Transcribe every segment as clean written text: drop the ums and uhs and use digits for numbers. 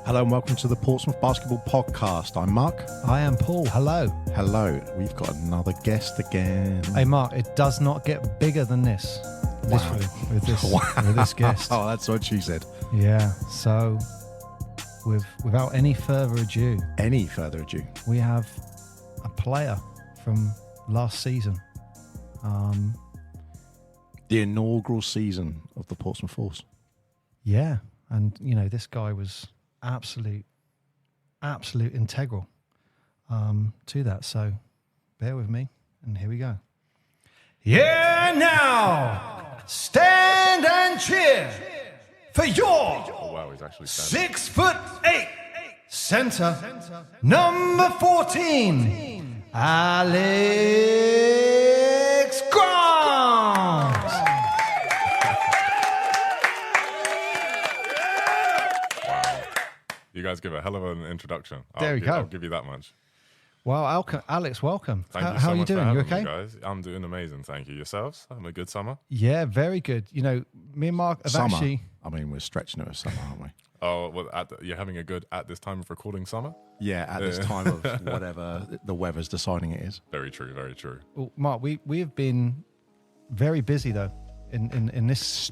Hello and welcome to the Portsmouth Basketball Podcast. I'm Mark. I am Paul. Hello. Hello. We've got another guest again. Hey, Mark, it does not get bigger than this. Literally, with this guest. Oh, that's what she said. Yeah. So, without any further ado, we have a player from last season. The inaugural season of the Portsmouth Force. Yeah. And, you know, this guy was absolute integral to that. So bear with me, and here we go. Yeah, now stand and cheer for your he's actually standing. 6'8" center, number 14, Alex Grant. You guys give a hell of an introduction. There we go. I'll give you that much. Well, Alex, welcome. Thank you so how are you much doing? for You having okay? me, guys? I'm doing amazing, thank you. Yourselves? Having a good summer? Yeah, very good. You know, me and Mark have Summer. actually... I mean, we're stretching it with summer, aren't we? Oh, well, you're having a good at this time of recording summer? Yeah, at this time of whatever the weather's deciding it is. Very true, very true. Well, Mark, we have been very busy, though, in this...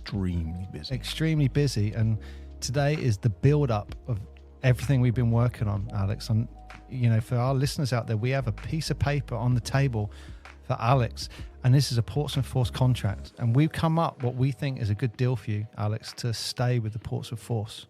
Extremely busy. And today is the build-up of everything we've been working on, Alex. And, you know, for our listeners out there, we have a piece of paper on the table for Alex, and this is a Portsmouth Force contract. And we've come up what we think is a good deal for you, Alex, to stay with the Portsmouth Force.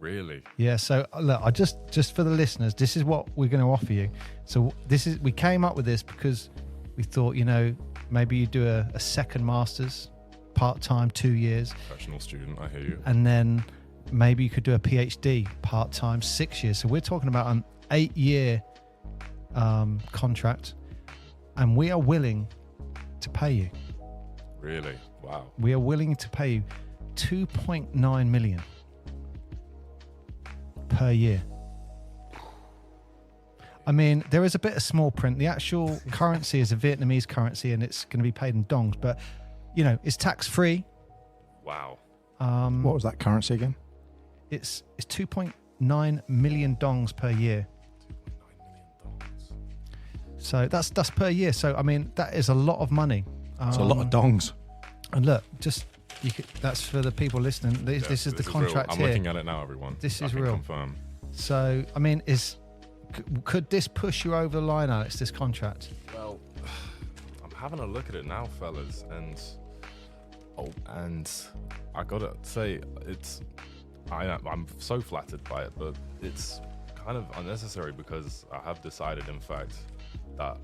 Really? Yeah, so look, I just for the listeners, this is what we're going to offer you. So we came up with this because we thought, you know, maybe you do a second master's, part-time, 2 years. Professional student, I hear you. And then maybe you could do a PhD, part-time, 6 years. So we're talking about an 8-year contract, and we are willing to pay you. Really? Wow. We are willing to pay you $2.9 million per year. I mean, there is a bit of small print. The actual currency is a Vietnamese currency, and it's going to be paid in dongs, but, you know, it's tax-free. Wow. What was that currency again? It's 2.9 million dongs per year. So that's per year. So I mean, that is a lot of money. It's a lot of dongs. And look, that's for the people listening. This is the contract I'm here. looking at it now, everyone. This is I can real. Confirm. So I mean, could this push you over the line, Alex? This contract? Well, I'm having a look at it now, fellas, and I gotta say, I'm so flattered by it, but it's kind of unnecessary because I have decided, in fact, that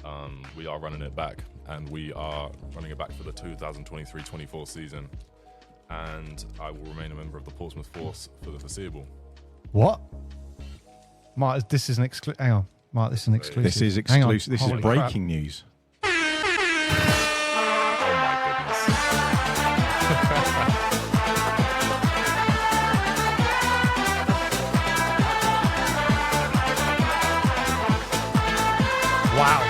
we are running it back, and we are running it back for the 2023-24 season, and I will remain a member of the Portsmouth Force for the foreseeable. What? Mark, this is an exclusive. Hang on, Mark, this is an exclusive. This is Hang on. exclusive. This is Holy breaking news. Oh my goodness. Wow.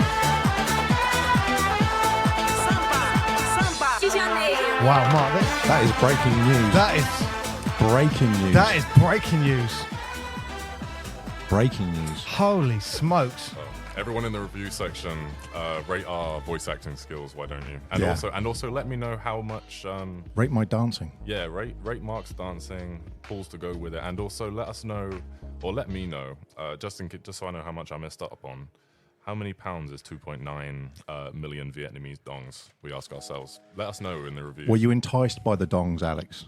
Wow, Mark, That is breaking news. that is breaking news. breaking news. Breaking news. Holy smokes. Everyone in the review section, rate our voice acting skills, why don't you? And Yeah. also let me know how much Rate my dancing. yeah, rate Mark's dancing, Paul's to go with it, and also let us know, or let me know, just so I know how much I messed up on. How many pounds is 2.9 million Vietnamese dongs? We ask ourselves. Let us know in the review. Were you enticed by the dongs, Alex?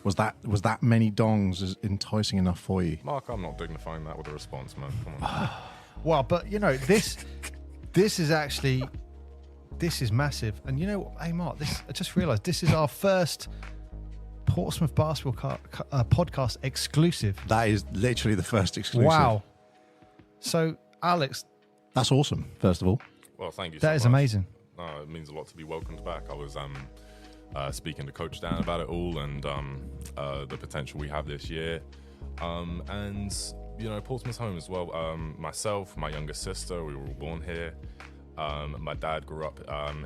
Was that many dongs as enticing enough for you? Mark, I'm not dignifying that with a response, man. Come on. Well, but you know, this is massive. And you know, hey Mark, I just realised this is our first Portsmouth Basketball podcast exclusive. That is literally the first exclusive. Wow. So, Alex, That's awesome, first of all. Well, thank you so that much. is amazing. No, it means a lot to be welcomed back. I was speaking to Coach Dan about it all and the potential we have this year. And, you know, Portsmouth's home as well. Myself, my younger sister, we were all born here. My dad grew up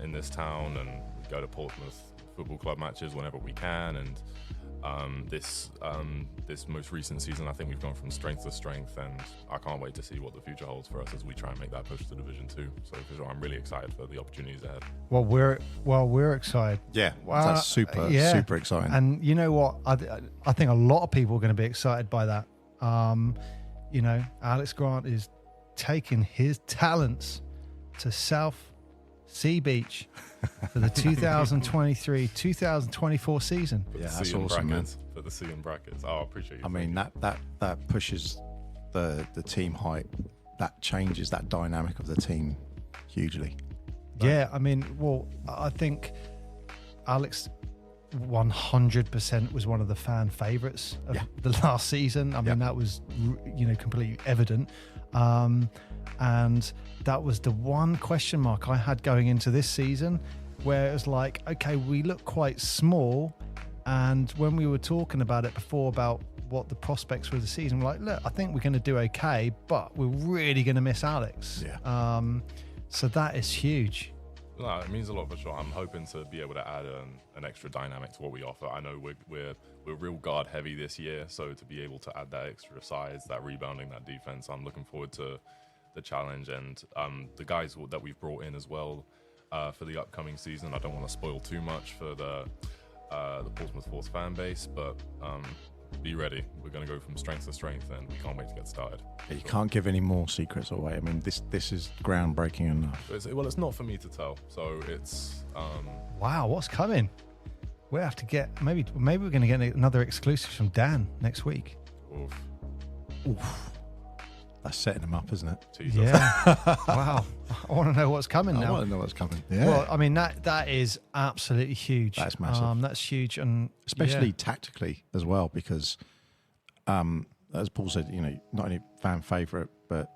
in this town, and we go to Portsmouth Football Club matches whenever we can. And This most recent season, I think we've gone from strength to strength, and I can't wait to see what the future holds for us as we try and make that push to Division 2. So for sure, I'm really excited for the opportunities ahead. Well, we're excited. Yeah, that's super exciting. And you know what? I think a lot of people are going to be excited by that. Alex Grant is taking his talents to South Sea Beach for the 2023-2024 season. Yeah, that's awesome, man. For the C in brackets. Oh, I appreciate you. I mean, that pushes the team height. That changes that dynamic of the team hugely. Yeah, I mean, I think Alex 100% was one of the fan favourites of the last season. I mean, that was, completely evident. And that was the one question mark I had going into this season, where it was like, okay, we look quite small. And when we were talking about it before, about what the prospects for the season, we're like, look, I think we're going to do okay, but we're really going to miss Alex. Yeah. So that is huge. No, it means a lot for sure. I'm hoping to be able to add an extra dynamic to what we offer. I know we're real guard heavy this year, so to be able to add that extra size, that rebounding, that defense, I'm looking forward to the challenge. And the guys that we've brought in as well for the upcoming season. I don't want to spoil too much for the Portsmouth Force fan base, but be ready. We're going to go from strength to strength, and we can't wait to get started. You can't give any more secrets away. I mean, this is groundbreaking enough. It's not for me to tell, so it's... Wow, what's coming? We have to get... Maybe we're going to get another exclusive from Dan next week. Oof. That's setting him up, isn't it? Jesus. Yeah. Wow. I want to know what's coming now. I want to know what's coming. Yeah. Well, I mean, that is absolutely huge. That's massive. That's huge. And especially tactically as well, because as Paul said, not only fan favourite, but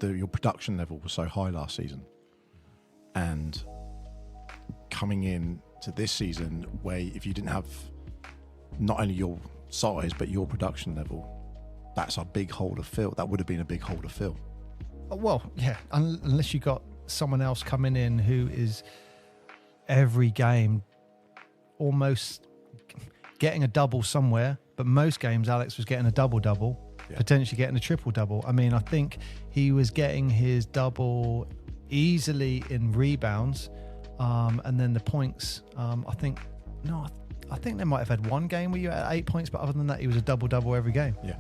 your production level was so high last season. And coming in to this season, where if you didn't have not only your size, but your production level, that's a big hole to fill. That would have been a big hole to fill. Well, yeah, unless you got someone else coming in who is every game almost getting a double somewhere, but most games Alex was getting a double-double, potentially getting a triple-double. I mean, I think he was getting his double easily in rebounds, and then the points, I think they might have had one game where you had 8 points, but other than that, he was a double-double every game. Yeah.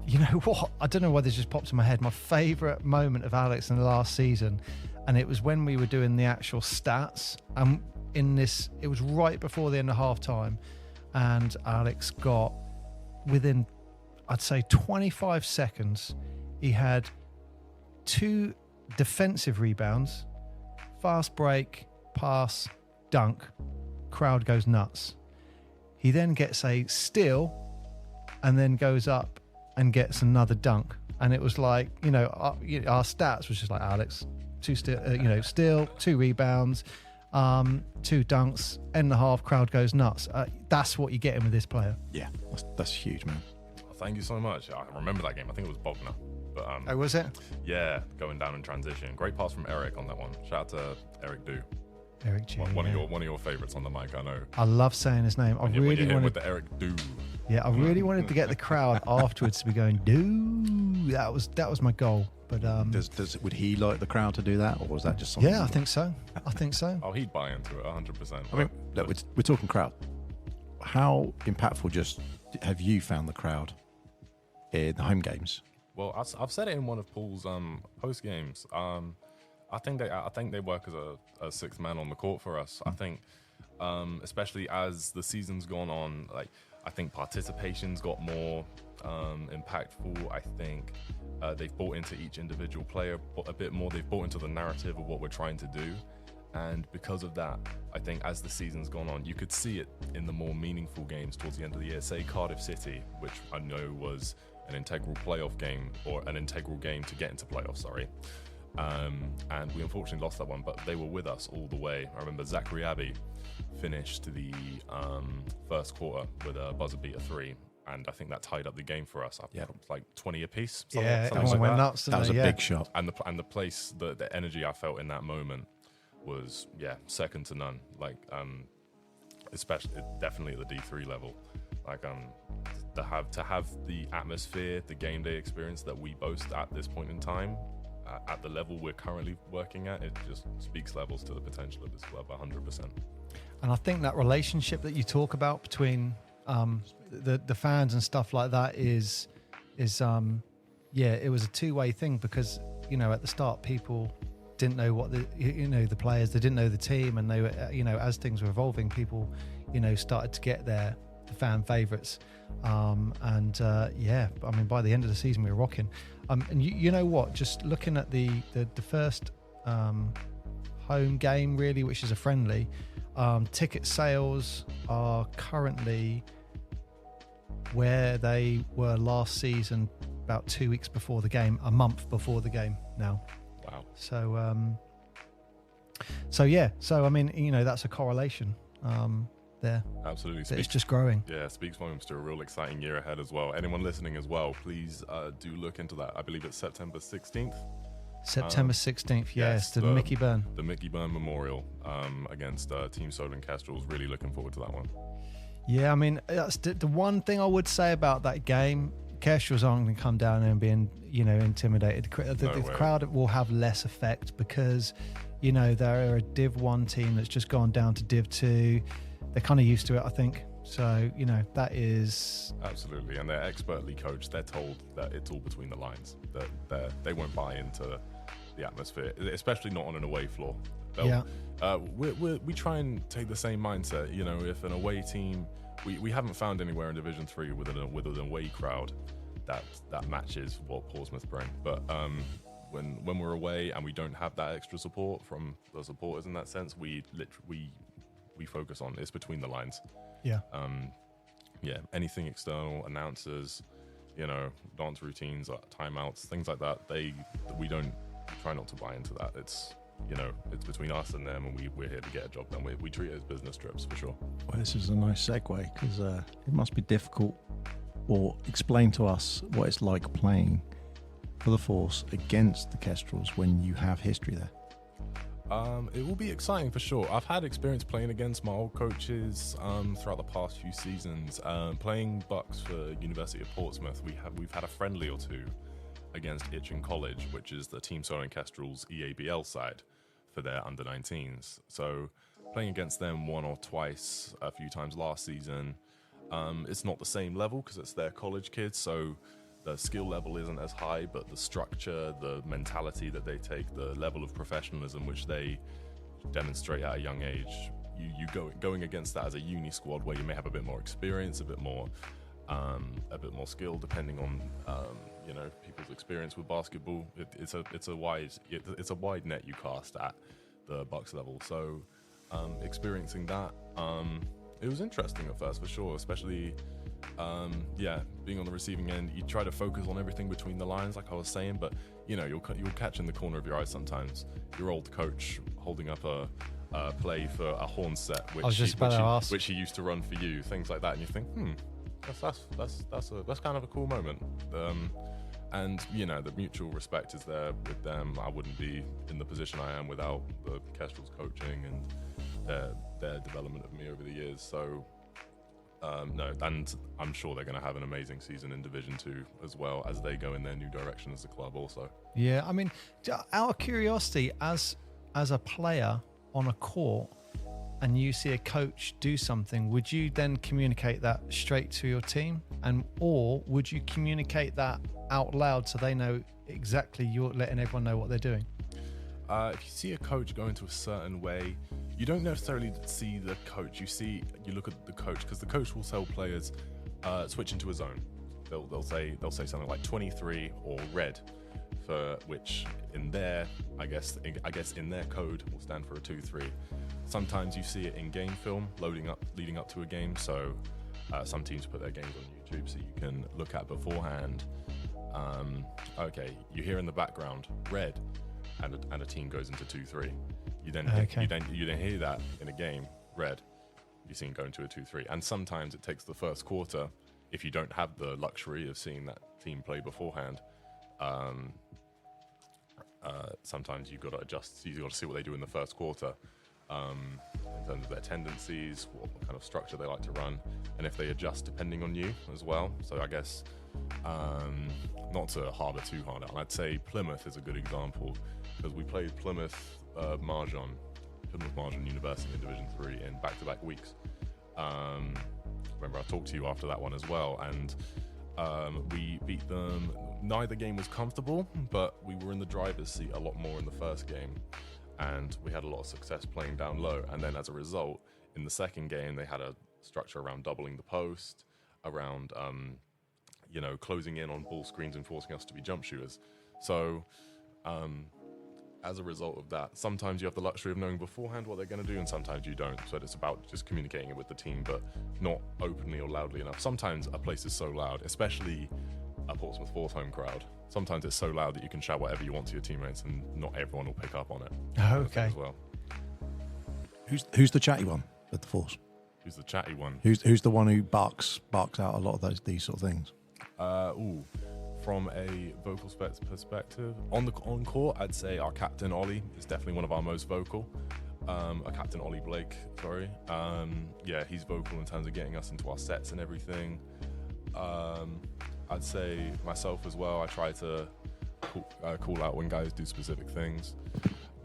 You know what? I don't know why this just popped in my head. My favourite moment of Alex in the last season, and it was when we were doing the actual stats. It was right before the end of half time, and Alex got within, I'd say, 25 seconds, he had 2 defensive rebounds, fast break, pass, dunk, crowd goes nuts. He then gets a steal and then goes up and gets another dunk. And it was like, our stats was just like, Alex, 2 steal, 2 rebounds, 2 dunks, end the half, crowd goes nuts. That's what you're getting with this player. Yeah, that's huge, man. Thank you so much. I remember that game. I think it was Bogner. But, oh, was it? Yeah, going down in transition. Great pass from Eric on that one. Shout out to Eric Du. Eric G. One of your favorites on the mic, I know. I love saying his name. I really wanted with the Eric Du. Yeah, I really wanted to get the crowd afterwards to be going, "Do." That was my goal. But would he like the crowd to do that, or was that just something? Yeah, I think so. Oh, he'd buy into it 100%. I mean, look, we're talking crowd. How impactful have you found the crowd in the home games? Well, I've said it in one of Paul's post games. I think they work as a sixth man on the court for us. I think, especially as the season's gone on, I think participation's got more impactful. I think they've bought into each individual player a bit more. They've bought into the narrative of what we're trying to do. And because of that, I think as the season's gone on, you could see it in the more meaningful games towards the end of the year. Say Cardiff City, which I know was an integral playoff game, or an integral game to get into playoffs, sorry. And we unfortunately lost that one, but they were with us all the way. I remember Zachary Abbey finished the first quarter with a buzzer beater 3, and I think that tied up the game for us. It was like 20 apiece. Everyone went nuts. That was a big shot. And the place, the energy I felt in that moment was second to none. especially definitely at the D3 level. Like to have the atmosphere, the game day experience that we boast at this point in time, at the level we're currently working at, it just speaks levels to the potential of this club 100%. And I think that relationship that you talk about between the fans and stuff like that is it was a two-way thing, because at the start people didn't know what the players, they didn't know the team, and they were as things were evolving, people started to get the fan favorites, I mean, by the end of the season we were rocking, and you know what, just looking at the first home game really, which is a friendly, ticket sales are currently where they were last season, about 2 weeks before the game, a month before the game now. Wow. So I mean, that's a correlation there. Absolutely. It's just growing. Yeah, speaks volumes to a real exciting year ahead as well. Anyone listening as well, please do look into that. I believe it's September 16th. September 16th, yes, the Mickey Byrne. The Mickey Byrne Memorial against Team Solent Kestrels. Really looking forward to that one. Yeah, I mean, that's the one thing I would say about that game. Kestrels aren't going to come down there and be, intimidated. The crowd will have less effect because, they're a Div 1 team that's just gone down to Div 2. They're kind of used to it, I think. So, that is... Absolutely, and they're expertly coached. They're told that it's all between the lines, that they won't buy into the atmosphere, especially not on an away floor. We try and take the same mindset. If an away team... We haven't found anywhere in Division 3 with an away crowd that matches what Portsmouth bring. But when we're away and we don't have that extra support from the supporters in that sense, we focus on it's between the lines. Yeah. Anything external, announcers, dance routines, timeouts, things like that. We don't try not to buy into that. It's between us and them, and we're here to get a job done. We treat it as business trips for sure. Well, this is a nice segue, because it must be difficult, or explain to us what it's like playing for the Force against the Kestrels when you have history there. It will be exciting for sure. I've had experience playing against my old coaches throughout the past few seasons. Playing Bucks for University of Portsmouth, we've had a friendly or two against Itchen College, which is the Team Solent Kestrels EABL side for their under-19s. So playing against them one or twice, a few times last season, it's not the same level because it's their college kids, so the skill level isn't as high, but the structure, the mentality that they take, the level of professionalism which they demonstrate at a young age, you going against that as a uni squad where you may have a bit more experience, a bit more skill, depending on people's experience with basketball. It's a wide net you cast at the Bucks level. So experiencing that, it was interesting at first for sure, especially being on the receiving end. You try to focus on everything between the lines, like I was saying, but you'll catch in the corner of your eye sometimes your old coach holding up a play for a horn set, which he used to run for you, things like that, and you think, that's kind of a cool moment. And the mutual respect is there with them. I wouldn't be in the position I am without the Kestrels coaching and their development of me over the years. So and I'm sure they're going to have an amazing season in Division 2 as well as they go in their new direction as a club also. Yeah, I mean, out of curiosity, as a player on a court and you see a coach do something, would you then communicate that straight to your team, or would you communicate that out loud so they know exactly, you're letting everyone know what they're doing? If you see a coach go into a certain way, you don't necessarily see the coach. You look at the coach, because the coach will tell players switch into a zone. They'll say something like 23 or red, for which in their in their code will stand for a 2-3. Sometimes you see it in game film leading up to a game. So some teams put their games on YouTube so you can look at beforehand. You hear in the background red, and a team goes into 2-3. You then hear that in a game red. You see it go into a 2-3, and sometimes it takes the first quarter. If you don't have the luxury of seeing that team play beforehand, sometimes you've got to adjust. You've got to see what they do in the first quarter. in terms of their tendencies, what kind of structure they like to run, and if they adjust depending on you as well. So I guess not to harbour too hard out, I'd say Plymouth is a good example, because we played Plymouth Mahjong University in Division 3 in back-to-back weeks. Remember, I talked to you after that one as well, and we beat them. Neither game was comfortable, but we were in the driver's seat a lot more in the first game, and we had a lot of success playing down low. And then as a result, in the second game, they had a structure around doubling the post, around closing in on ball screens and forcing us to be jump shooters. So as a result of that, sometimes you have the luxury of knowing beforehand what they're going to do, and sometimes you don't. So it's about just communicating it with the team, but not openly or loudly enough. Sometimes a place is so loud, especially a Portsmouth Force home crowd. Sometimes it's so loud that you can shout whatever you want to your teammates, and not everyone will pick up on it. Okay. As well. Who's the chatty one at the Force? Who's the chatty one? Who's the one who barks out a lot of these sort of things? From a vocal perspective, on court, I'd say our captain Ollie is definitely one of our most vocal. Our captain Ollie Blake, sorry. He's vocal in terms of getting us into our sets and everything. I'd say myself as well. I try to call out when guys do specific things,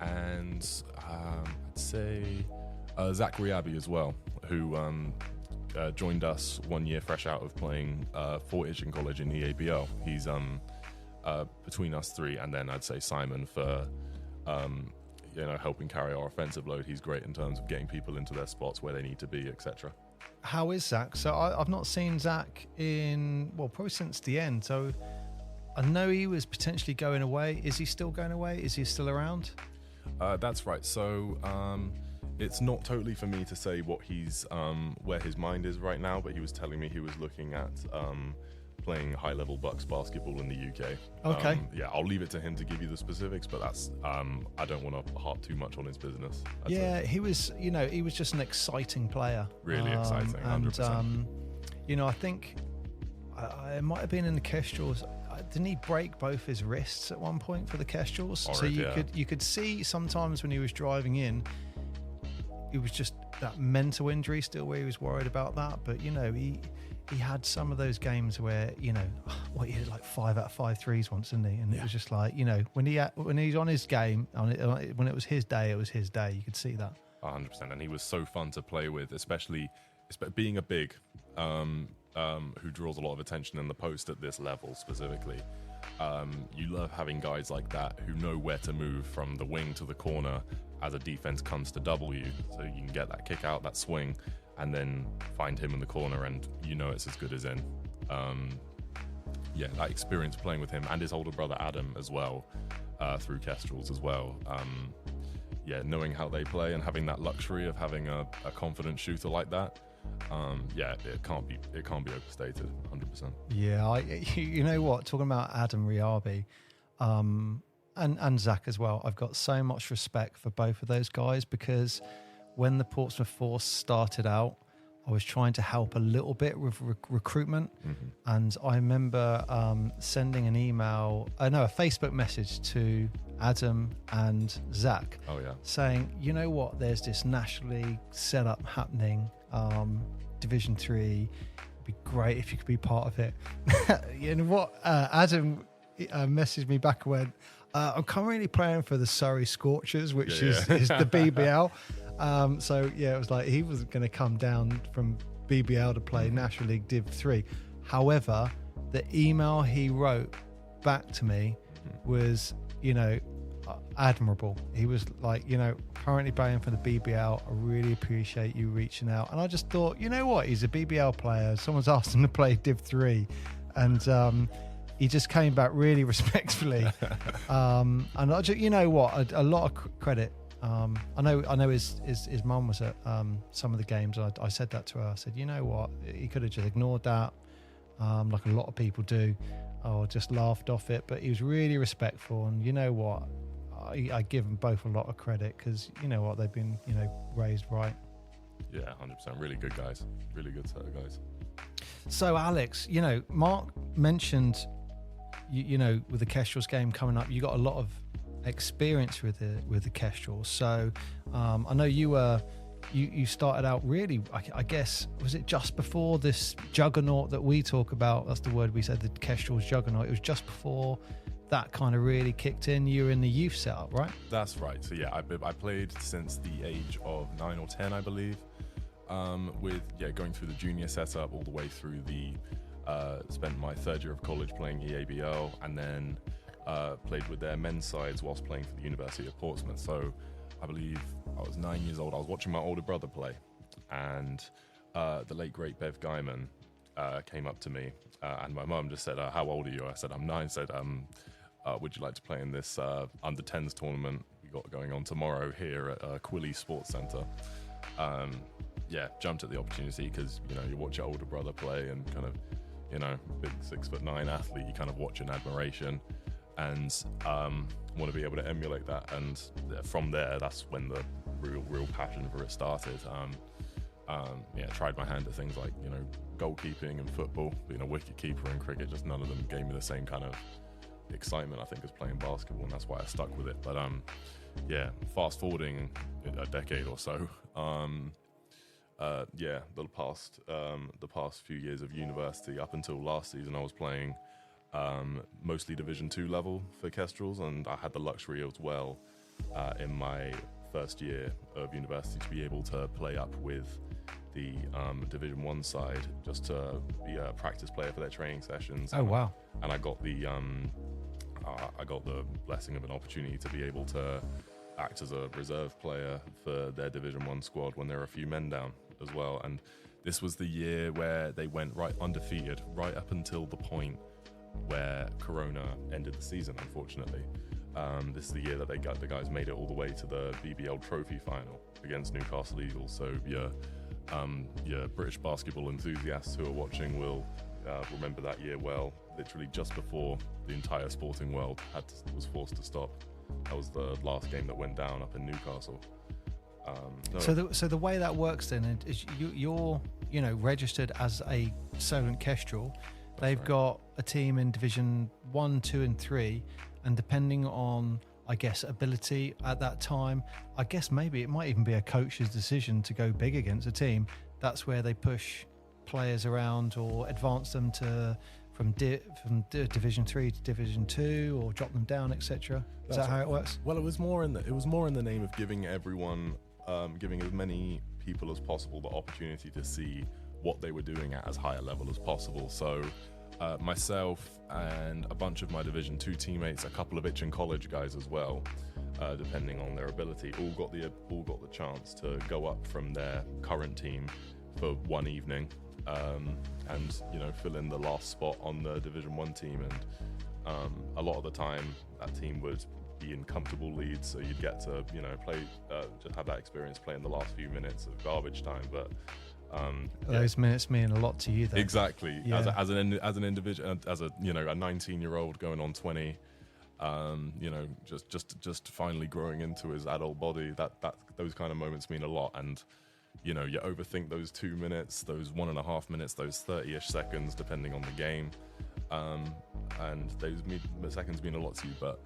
and I'd say Zachary Abbey as well, who joined us 1 year fresh out of playing Fortage in college in the ABL. He's between us three, and then I'd say Simon for helping carry our offensive load. He's great in terms of getting people into their spots where they need to be, etc. How is Zach? So I've not seen Zach in, probably since the end. So I know he was potentially going away. Is he still going away? Is he still around? That's right. So it's not totally for me to say what he's where his mind is right now, but he was telling me he was looking at playing high-level Bucks basketball in the UK. Okay. I'll leave it to him to give you the specifics, but that's I don't want to harp too much on his business. He was just an exciting player. Really exciting, 100%. I think it might have been in the Kestrels. Didn't he break both his wrists at one point for the Kestrels? So you could see sometimes when he was driving in, it was just that mental injury still where he was worried about that. But he had some of those games where he had like 5 out of 5 threes once, didn't he? And it was just like when he's on his game, when it was his day, it was his day. You could see that 100%. And he was so fun to play with, especially being a big who draws a lot of attention in the post at this level specifically. You love having guys like that who know where to move from the wing to the corner as a defense comes to double you, so you can get that kick out, that swing, and then find him in the corner, and it's as good as in. That experience playing with him and his older brother Adam as well, through Kestrels as well. Knowing how they play and having that luxury of having a confident shooter like that. It can't be overstated, 100%. Yeah, you know what? Talking about Adam Riabi, and Zach as well, I've got so much respect for both of those guys, because when the Portsmouth Force started out, I was trying to help a little bit with recruitment, and I remember sending an email, a Facebook message to Adam and Zach, saying, you know what? There's this National League setup happening. Division 3, it'd be great if you could be part of it. You know what? Adam messaged me back and went, I'm currently playing for the Surrey Scorchers, which is the BBL. It was like he was going to come down from BBL to play National League Div 3. However, the email he wrote back to me was, admirable. He was like, currently playing for the BBL. I really appreciate you reaching out. And I just thought, you know what? He's a BBL player. Someone's asked him to play Div 3. And he just came back really respectfully. And I just, a lot of credit. I know his mum was at some of the games. I said that to her. I said, you know what? He could have just ignored that, like a lot of people do, or just laughed off it. But he was really respectful. And you know what? I give them both a lot of credit, because you know what, they've been raised right. Yeah, 100%. Really good guys. Really good set of guys. So Alex, Mark mentioned with the Kestrels game coming up, you got a lot of experience with the Kestrel. So I know you started out really, I guess, was it just before this juggernaut that we talk about? That's the word we said, the Kestrel's juggernaut. It was just before that kind of really kicked in. You were in the youth setup, right? That's right. So yeah, I played since the age of 9 or 10, I believe. Going through the junior setup all the way through spent my third year of college playing EABL, and then played with their men's sides whilst playing for the University of Portsmouth. So I believe I was 9 years old. I was watching my older brother play, and the late great Bev Guyman came up to me, and my mum just said, "How old are you?" I said, "I'm 9." Said, "Would you like to play in this under 10s tournament we got going on tomorrow here at Quilly Sports Centre?" Jumped at the opportunity because you watch your older brother play and kind of big 6'9" athlete. You kind of watch in admiration and want to be able to emulate that. And from there, that's when the real passion for it started. Tried my hand at things like goalkeeping and football, being a wicket keeper and cricket. Just none of them gave me the same kind of excitement, I think, as playing basketball, and that's why I stuck with it. But fast forwarding a decade or so, the past few years of university, up until last season, I was playing mostly Division 2 level for Kestrels, and I had the luxury as well in my first year of university to be able to play up with the Division 1 side, just to be a practice player for their training sessions. Oh, wow. And I got the blessing of an opportunity to be able to act as a reserve player for their Division 1 squad when there were a few men down as well. And this was the year where they went right undefeated, right up until the point where Corona ended the season, unfortunately. This is the year that the guys made it all the way to the BBL trophy final against Newcastle Eagles. So your British basketball enthusiasts who are watching will remember that year well. Literally just before the entire sporting world was forced to stop. That was the last game that went down up in Newcastle. So the way that works then is you're registered as a Solent Kestrel. They've got a team in Division 1, 2 and 3, and depending on, I guess, ability at that time, I guess maybe it might even be a coach's decision to go big against a team. That's where they push players around or advance them from Division 3 to Division 2, or drop them down, etc. Is that how it works? Well, it was more in the name of giving everyone, giving as many people as possible the opportunity to see what they were doing at as high a level as possible. So myself and a bunch of my Division 2 teammates, a couple of Itchen College guys as well, depending on their ability, all got the chance to go up from their current team for one evening, and fill in the last spot on the Division 1 team. And a lot of the time that team would be in comfortable leads, so you'd get to play, just have that experience playing the last few minutes of garbage time. But those minutes mean a lot to you, though. Exactly. Yeah. As an individual, as a 19-year-old going on 20, just finally growing into his adult body, that those kind of moments mean a lot. And you overthink those 2 minutes, those 1.5 minutes, those 30-ish seconds, depending on the game, and those seconds mean a lot to you. But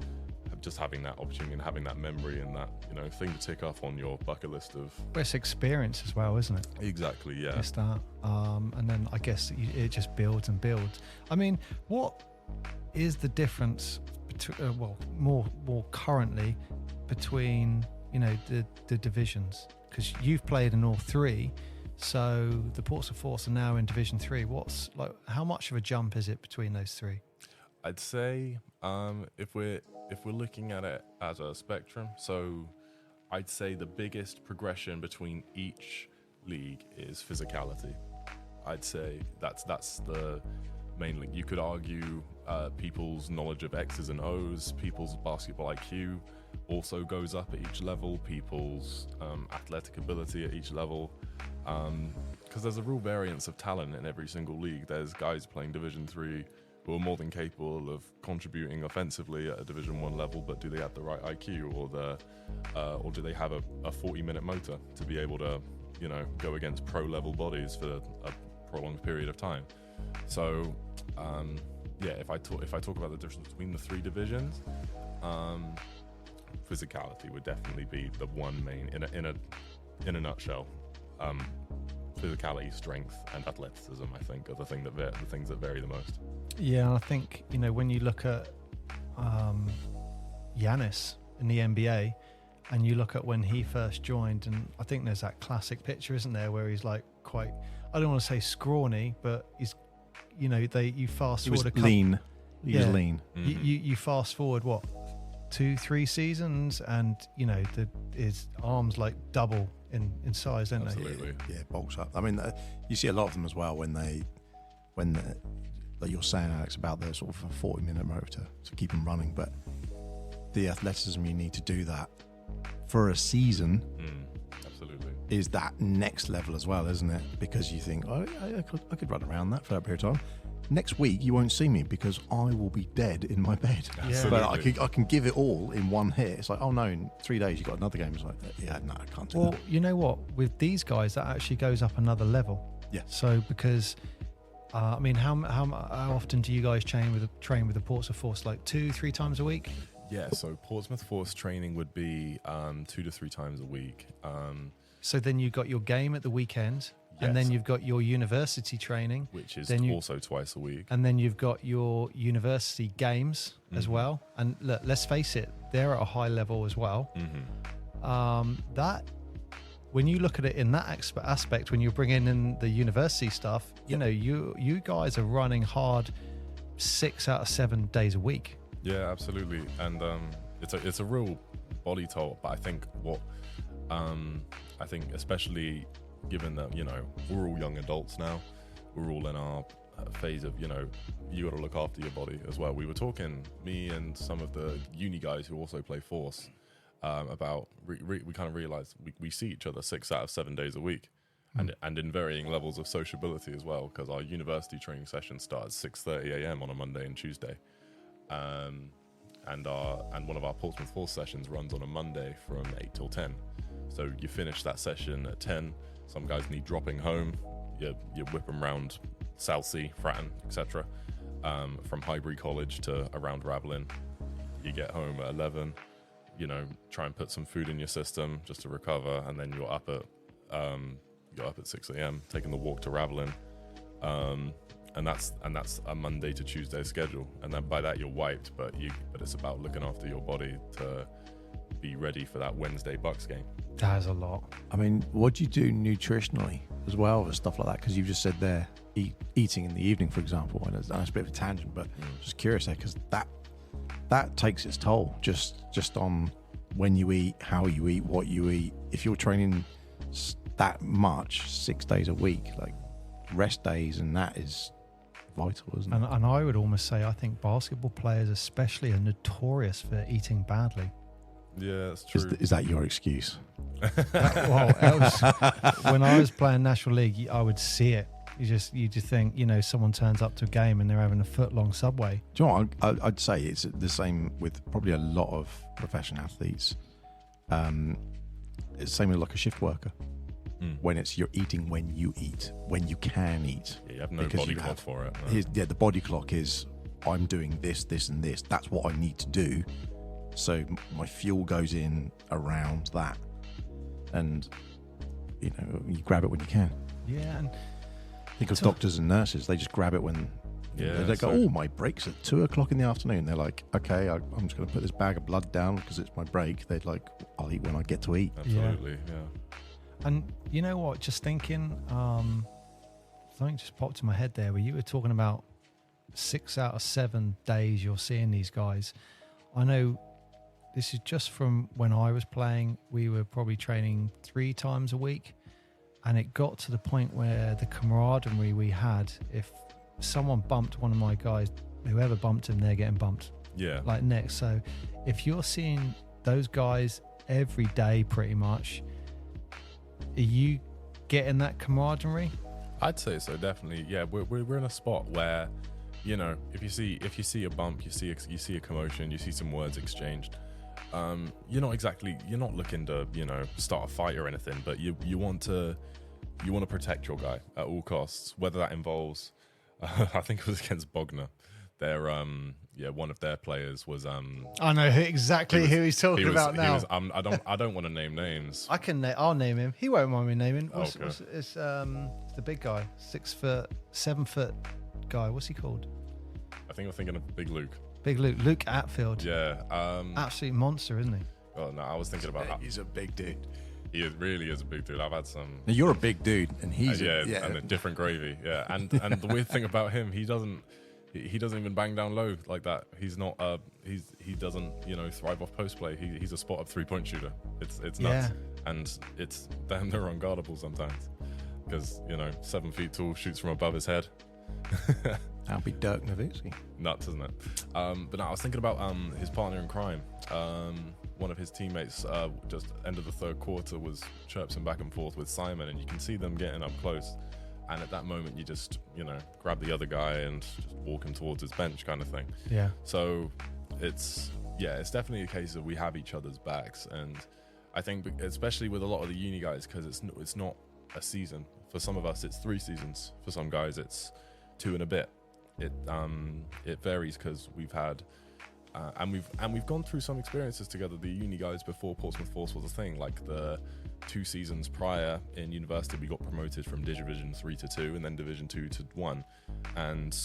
just having that opportunity and having that memory and that thing to tick off on your bucket list of, it's experience as well, isn't it? Exactly, yeah. It's that, and then I guess it just builds and builds. I mean, what is the difference between, more currently between the divisions? Because you've played in all three, so the Portsmouth Force are now in Division 3. How much of a jump is it between those three? I'd say if we're looking at it as a spectrum, so I'd say the biggest progression between each league is physicality. I'd say that's the main link. You could argue people's knowledge of X's and O's, people's basketball IQ also goes up at each level, people's athletic ability at each level, because there's a real variance of talent in every single league. There's guys playing Division 3 who are more than capable of contributing offensively at a Division 1 level, but do they have the right IQ, or do they have a 40-minute motor to be able to go against pro-level bodies for a prolonged period of time? So if I talk about the difference between the three divisions, physicality would definitely be the one main in a nutshell. Physicality, strength, and athleticism, I think, are the things that vary the most. Yeah, and I think, when you look at Giannis in the NBA, and you look at when he first joined, and I think there's that classic picture, isn't there, where he's like quite, I don't want to say scrawny, but he's, you fast forward a couple, lean. He was lean. Mm-hmm. You fast forward, what, 2-3 seasons, and, his arms like double in size, don't Absolutely. they? Yeah, bulks up. I mean, you see a lot of them as well when like you're saying, Alex, about the sort of a 40-minute motor to keep them running, but the athleticism you need to do that for a season absolutely is that next level as well, isn't it? Because you think, I could run around that for that period of time. Next week you won't see me because I will be dead in my bed. Yeah. But I can give it all in one hit. It's like, oh no, in 3 days you got another game. It's like, yeah, no, I can't do that. Well, you know what? With these guys, that actually goes up another level. Yeah. So because, I mean, how often do you guys train with the Portsmouth Force? Like 2-3 times a week? Yeah. So Portsmouth Force training would be 2 to 3 times a week. So then you've got your game at the weekend. Yes. And then you've got your university training, which is also twice a week. And then you've got your university games as well. And look, let's face it, they're at a high level as well. That, when you look at it in that aspect, when you're bringing in the university stuff, you guys are running hard 6 out of 7 days a week. Yeah, absolutely. And it's a real body toll. But I think especially given that, we're all young adults now, we're all in our phase of, you got to look after your body as well. We were talking, me and some of the uni guys who also play Force, about, we kind of realized we see each other 6 out of 7 days a week, and in varying levels of sociability as well, because our university training session starts 6:30 a.m. on a Monday and Tuesday. And one of our Portsmouth Force sessions runs on a Monday from 8 till 10. So you finish that session at 10. Some guys need dropping home. You whip them around Southsea, Fratton, etc. From Highbury College to around Ravelin. You get home at 11. Try and put some food in your system just to recover, and then you're up at 6 a.m. taking the walk to Ravelin. And that's a Monday to Tuesday schedule. And then by that you're wiped, but it's about looking after your body to be ready for that Wednesday Bucks game. That is a lot. I mean, what do you do nutritionally as well for stuff like that? Because you've just said there, eating in the evening, for example, and it's a bit of a tangent, but just curious there, because that takes its toll just on when you eat, how you eat, what you eat. If you're training that much 6 days a week, like rest days, and that is vital, isn't it? And I would almost say, I think basketball players especially are notorious for eating badly. Yeah, that's true. Is that your excuse? When I was playing National League, I would see it. You just think, someone turns up to a game and they're having a foot-long Subway. Do you know what? I'd say it's the same with probably a lot of professional athletes. It's the same with like a shift worker. When you're eating when you eat, when you can eat. Yeah, you have no body clock for it. No. The body clock is, I'm doing this, this, and this. That's what I need to do. So my fuel goes in around that, and you grab it when you can. Yeah, and think of doctors and nurses; they just grab it when they go, "Oh, my break's at 2:00 in the afternoon." They're like, "Okay, I'm just going to put this bag of blood down because it's my break." They're like, "I'll eat when I get to eat." Absolutely, yeah. And you know what? Just thinking, something just popped in my head there where you were talking about 6 out of 7 days you're seeing these guys. I know. This is just from when I was playing. We were probably training 3 times a week, and it got to the point where the camaraderie we had, if someone bumped one of my guys, whoever bumped him, they're getting bumped. Yeah. Like next. So if you're seeing those guys every day pretty much, are you getting that camaraderie? I'd say so, definitely. Yeah, we're in a spot where, if you see a bump, you see a commotion, you see some words exchanged. You're not looking to, start a fight or anything, but you want to protect your guy at all costs, whether that involves, I think it was against Bogner. one of their players was I know exactly who he's talking about now. I don't want to name names. I'll name him. He won't mind me naming. Okay. It's the big guy, 6 foot, 7 foot guy. What's he called? I think I'm thinking of Big Luke. Big Luke Atfield. Yeah. Absolute monster, isn't he? Oh no, I was thinking about. He's a big dude. Really is a big dude. I've had some. Now, you're a big dude, and he's and a different gravy. Yeah, and the weird thing about him, he doesn't even bang down low like that. He's not. He doesn't thrive off post play. He's a spot up 3-point shooter. It's nuts, Yeah. and it's damn near unguardable sometimes because 7 feet tall, shoots from above his head. That'll be Dirk Nowitzki. Nuts, isn't it? But no, I was thinking about his partner in crime. One of his teammates, just end of the third quarter, was chirping back and forth with Simon, and you can see them getting up close. And at that moment, you just, grab the other guy and just walk him towards his bench, kind of thing. Yeah. So it's definitely a case of we have each other's backs, and I think especially with a lot of the uni guys, because it's not a season. For some of us, it's 3 seasons. For some guys, it's 2 and a bit. It varies because we've had. And we've gone through some experiences together. The uni guys before Portsmouth Force was a thing. Like the 2 seasons prior in university, we got promoted from Division 3 to 2, and then Division 2 to 1, and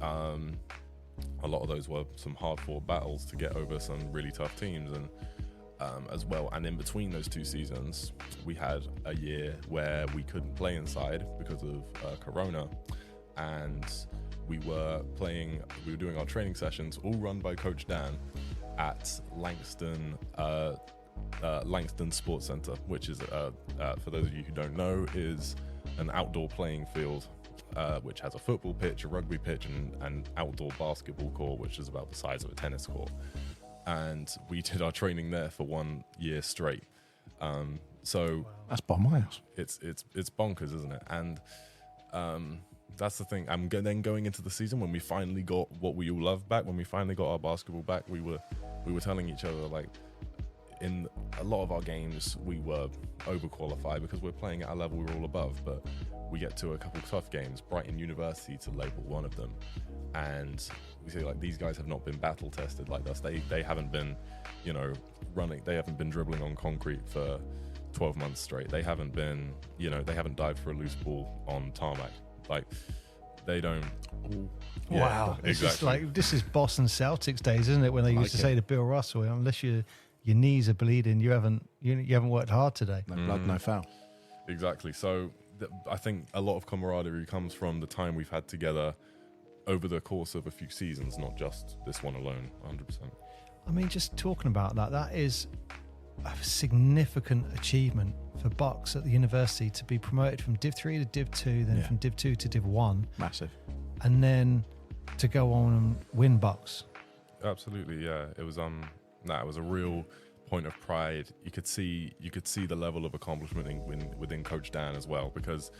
a lot of those were some hard-fought battles to get over some really tough teams, and as well. And in between those 2 seasons, we had a year where we couldn't play inside because of Corona, and we were doing our training sessions, all run by Coach Dan, at Langston Sports Centre, which is, for those of you who don't know, is an outdoor playing field, which has a football pitch, a rugby pitch, and outdoor basketball court, which is about the size of a tennis court. And we did our training there for 1 year straight. So that's by my house. It's bonkers, isn't it? And that's the thing. Then going into the season, when we finally got what we all love back, when we finally got our basketball back, we were telling each other, like, in a lot of our games we were overqualified because we're playing at a level we're all above, but we get to a couple of tough games, Brighton University to label one of them, and we say, like, these guys have not been battle tested like us. They haven't been running, they haven't been dribbling on concrete for 12 months straight. They haven't been they haven't dived for a loose ball on tarmac. Like, they don't. Yeah, wow, exactly. This is Boston Celtics days, isn't it? When they used to say to Bill Russell, unless your knees are bleeding, you haven't worked hard today. No blood, no foul. Exactly. So I think a lot of camaraderie comes from the time we've had together over the course of a few seasons, not just this one alone. 100%. I mean, just talking about that is a significant achievement for Bucks at the university to be promoted from Div 3 to Div 2, then from Div 2 to Div 1. Massive. And then to go on and win Bucks. Absolutely, yeah. It was it was a real point of pride. You could see the level of accomplishment within Coach Dan as well, because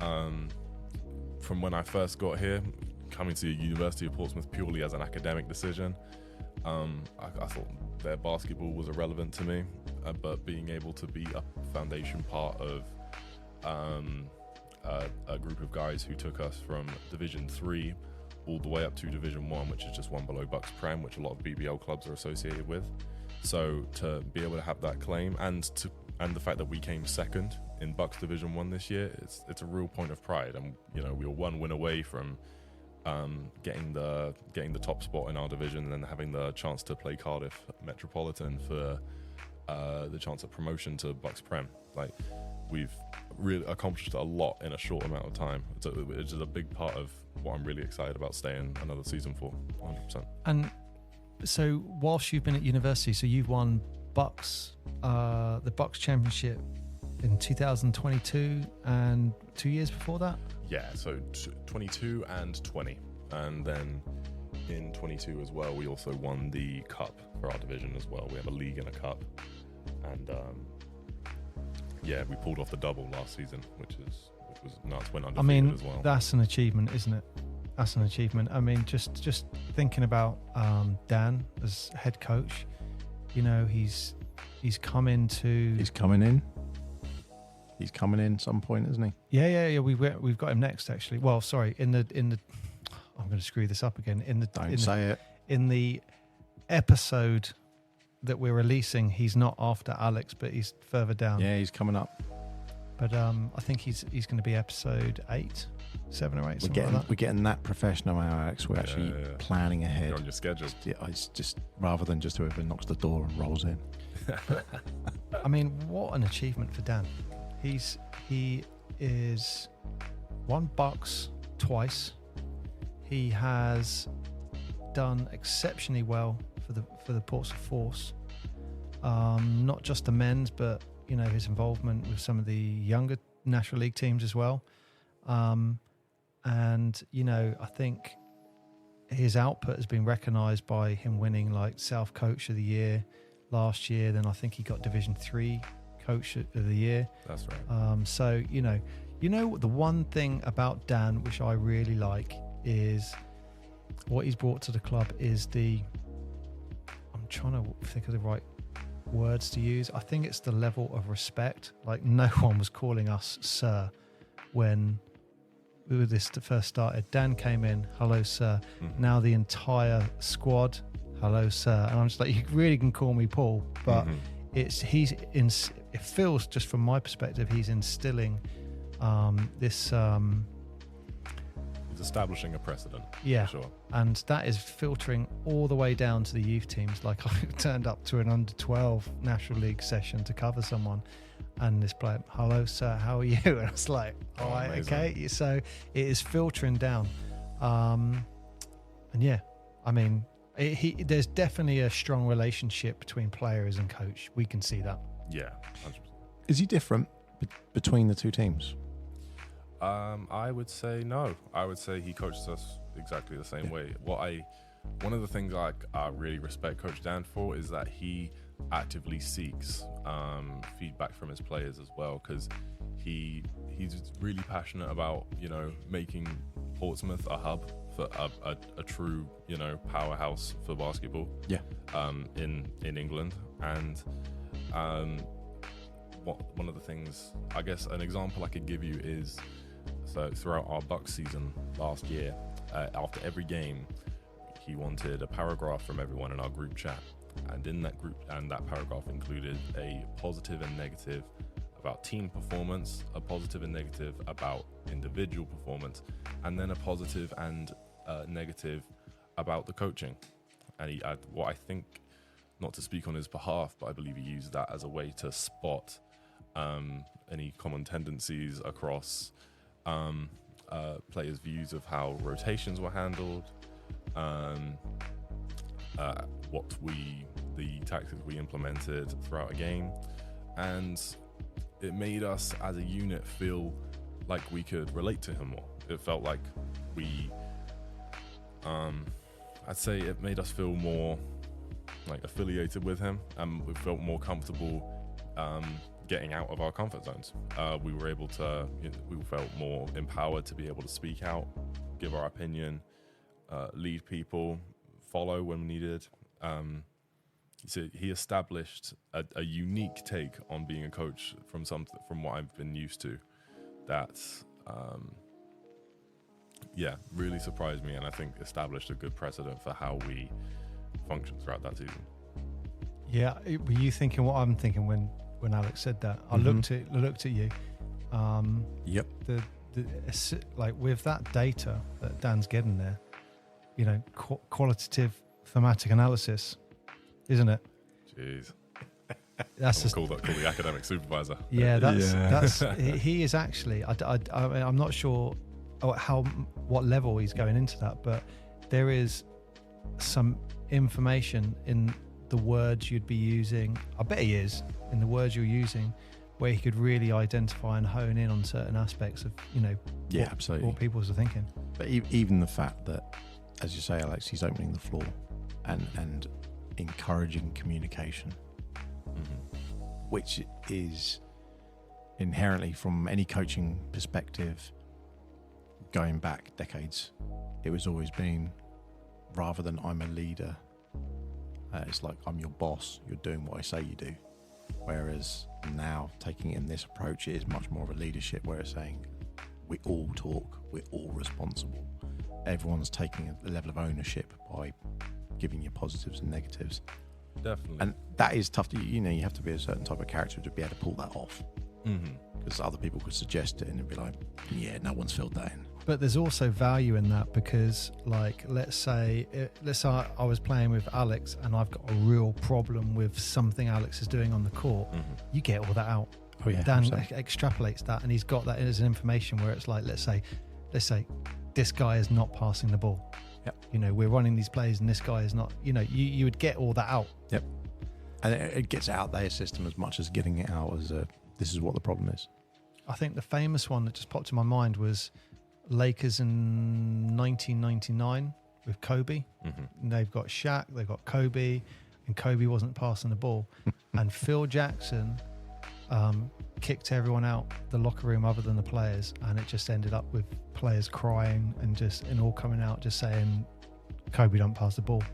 from when I first got here, coming to the University of Portsmouth purely as an academic decision, I thought their basketball was irrelevant to me, but being able to be a foundation part of a group of guys who took us from Division 3 all the way up to Division 1, which is just one below Bucks Prem, which a lot of BBL clubs are associated with. So to be able to have that claim, and the fact that we came second in Bucks Division 1 this year, it's a real point of pride. And we were 1 win away from getting the top spot in our division, and then having the chance to play Cardiff Metropolitan for the chance of promotion to Bucks Prem. Like, we've really accomplished a lot in a short amount of time. It's a big part of what I'm really excited about staying another season for, 100%. And so whilst you've been at university, so you've won Bucks, the Bucks Championship in 2022 and 2 years before that? Yeah, so 22 and 20. And then in 22 as well, we also won the cup for our division as well. We have a league and a cup. And we pulled off the double last season, which was nuts. Went undefeated as well. That's an achievement, isn't it? That's an achievement. I mean, just thinking about Dan as head coach, he's coming in. He's coming in some point, isn't he? Yeah. We've got him next, actually. Well, sorry, in the I'm going to screw this up again. Don't say it. In the episode that we're releasing, he's not after Alex, but he's further down. Yeah, he's coming up. But I think he's going to be episode 7 or 8. We're getting that professional now, Alex. We're actually planning ahead. You're on your schedule. It's just rather than just whoever knocks the door and rolls in. I mean, what an achievement for Dan. He is won Bucks twice. He has done exceptionally well for the Portsmouth Force. Not just the men's, but his involvement with some of the younger National League teams as well. And I think his output has been recognised by him winning like South Coach of the Year last year. Then I think he got Division 3 Coach of the Year. That's right. So the one thing about Dan which I really like is what he's brought to the club is I'm trying to think of the right words to use. I think it's the level of respect. Like, no one was calling us sir when this first started. Dan came in, hello sir. Mm-hmm. Now the entire squad, hello sir. And I'm just like, you really can call me Paul, but it feels, just from my perspective, he's instilling this He's establishing a precedent. Yeah, for sure. And that is filtering all the way down to the youth teams. Like, I turned up to an under 12 National League session to cover someone, and this player, hello sir, how are you? And I was like, all right, amazing. okay. So it is filtering down, and yeah, I mean, there's definitely a strong relationship between players and coach. We can see that. Yeah, 100%. Is he different between the two teams? I would say no. I would say he coaches us exactly the same way. One of the things I really respect Coach Dan for is that he actively seeks feedback from his players as well, because he's really passionate about making Portsmouth a hub for a true powerhouse for basketball. Yeah. In England. And one of the things, I guess an example I could give you is, so throughout our Bucks season last year, after every game, he wanted a paragraph from everyone in our group chat, and in that group, and that paragraph included a positive and negative about team performance, a positive and negative about individual performance, and then a positive and negative about the coaching. And he had what I think, not to speak on his behalf, but I believe he used that as a way to spot any common tendencies across players' views of how rotations were handled, the tactics we implemented throughout a game, and it made us as a unit feel like we could relate to him more. It felt like I'd say it made us feel more like affiliated with him, and we felt more comfortable getting out of our comfort zones. We were able to, we felt more empowered to be able to speak out, give our opinion, lead people, follow when needed. So he established a unique take on being a coach from what I've been used to. That really surprised me, and I think established a good precedent for how we function throughout that season. Yeah, were you thinking what I'm thinking when Alex said that? I looked at you. Yep. Like, with that data that Dan's getting there, qualitative thematic analysis, isn't it? Jeez. That's just call the academic supervisor. Yeah, that's he is actually. I'm not sure what level he's going into that, but there is some information in the words you'd be using. I bet he is in the words you're using, where he could really identify and hone in on certain aspects of absolutely, what people are thinking. But even the fact that, as you say, Alex, he's opening the floor and encouraging communication, which is inherently, from any coaching perspective, going back decades, it was always been, rather than I'm a leader, it's like I'm your boss, you're doing what I say you do. Whereas now, taking it in this approach, it is much more of a leadership where it's saying we all talk, we're all responsible, everyone's taking a level of ownership by giving you positives and negatives. Definitely. And that is tough to, you have to be a certain type of character to be able to pull that off. Because other people could suggest it and it'd be like, yeah, no one's filled that in. But there's also value in that because, like, let's say I was playing with Alex and I've got a real problem with something Alex is doing on the court. You get all that out. Oh, yeah, Dan 100%. extrapolates that, and he's got that as an information where it's like, let's say this guy is not passing the ball. Yep. We're running these plays and this guy is not. You would get all that out. Yep. And it gets out their system as much as getting it out as this is what the problem is. I think the famous one that just popped in my mind was Lakers in 1999 with Kobe. And they've got Shaq, they've got Kobe, and Kobe wasn't passing the ball. And Phil Jackson kicked everyone out the locker room other than the players, and it just ended up with players crying and all coming out just saying Kobe don't pass the ball.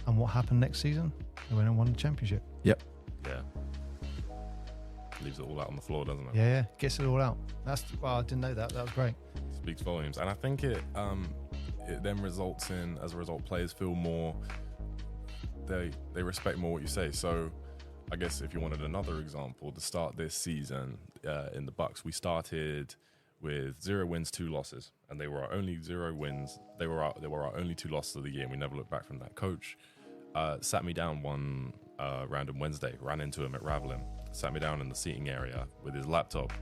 And what happened next season? They went and won the championship. Yep. Yeah. Leaves it all out on the floor, doesn't it? Yeah, gets it all out. I didn't know that. That was great. Speaks volumes. And I think it then results in, as a result, players feel more, they respect more what you say. So I guess if you wanted another example, to start this season in the Bucks, we started with 0 wins, 2 losses, and they were our only 0 wins. They were our only 2 losses of the year, and we never looked back from that. Coach sat me down one random Wednesday, ran into him at Ravelin, sat me down in the seating area with his laptop,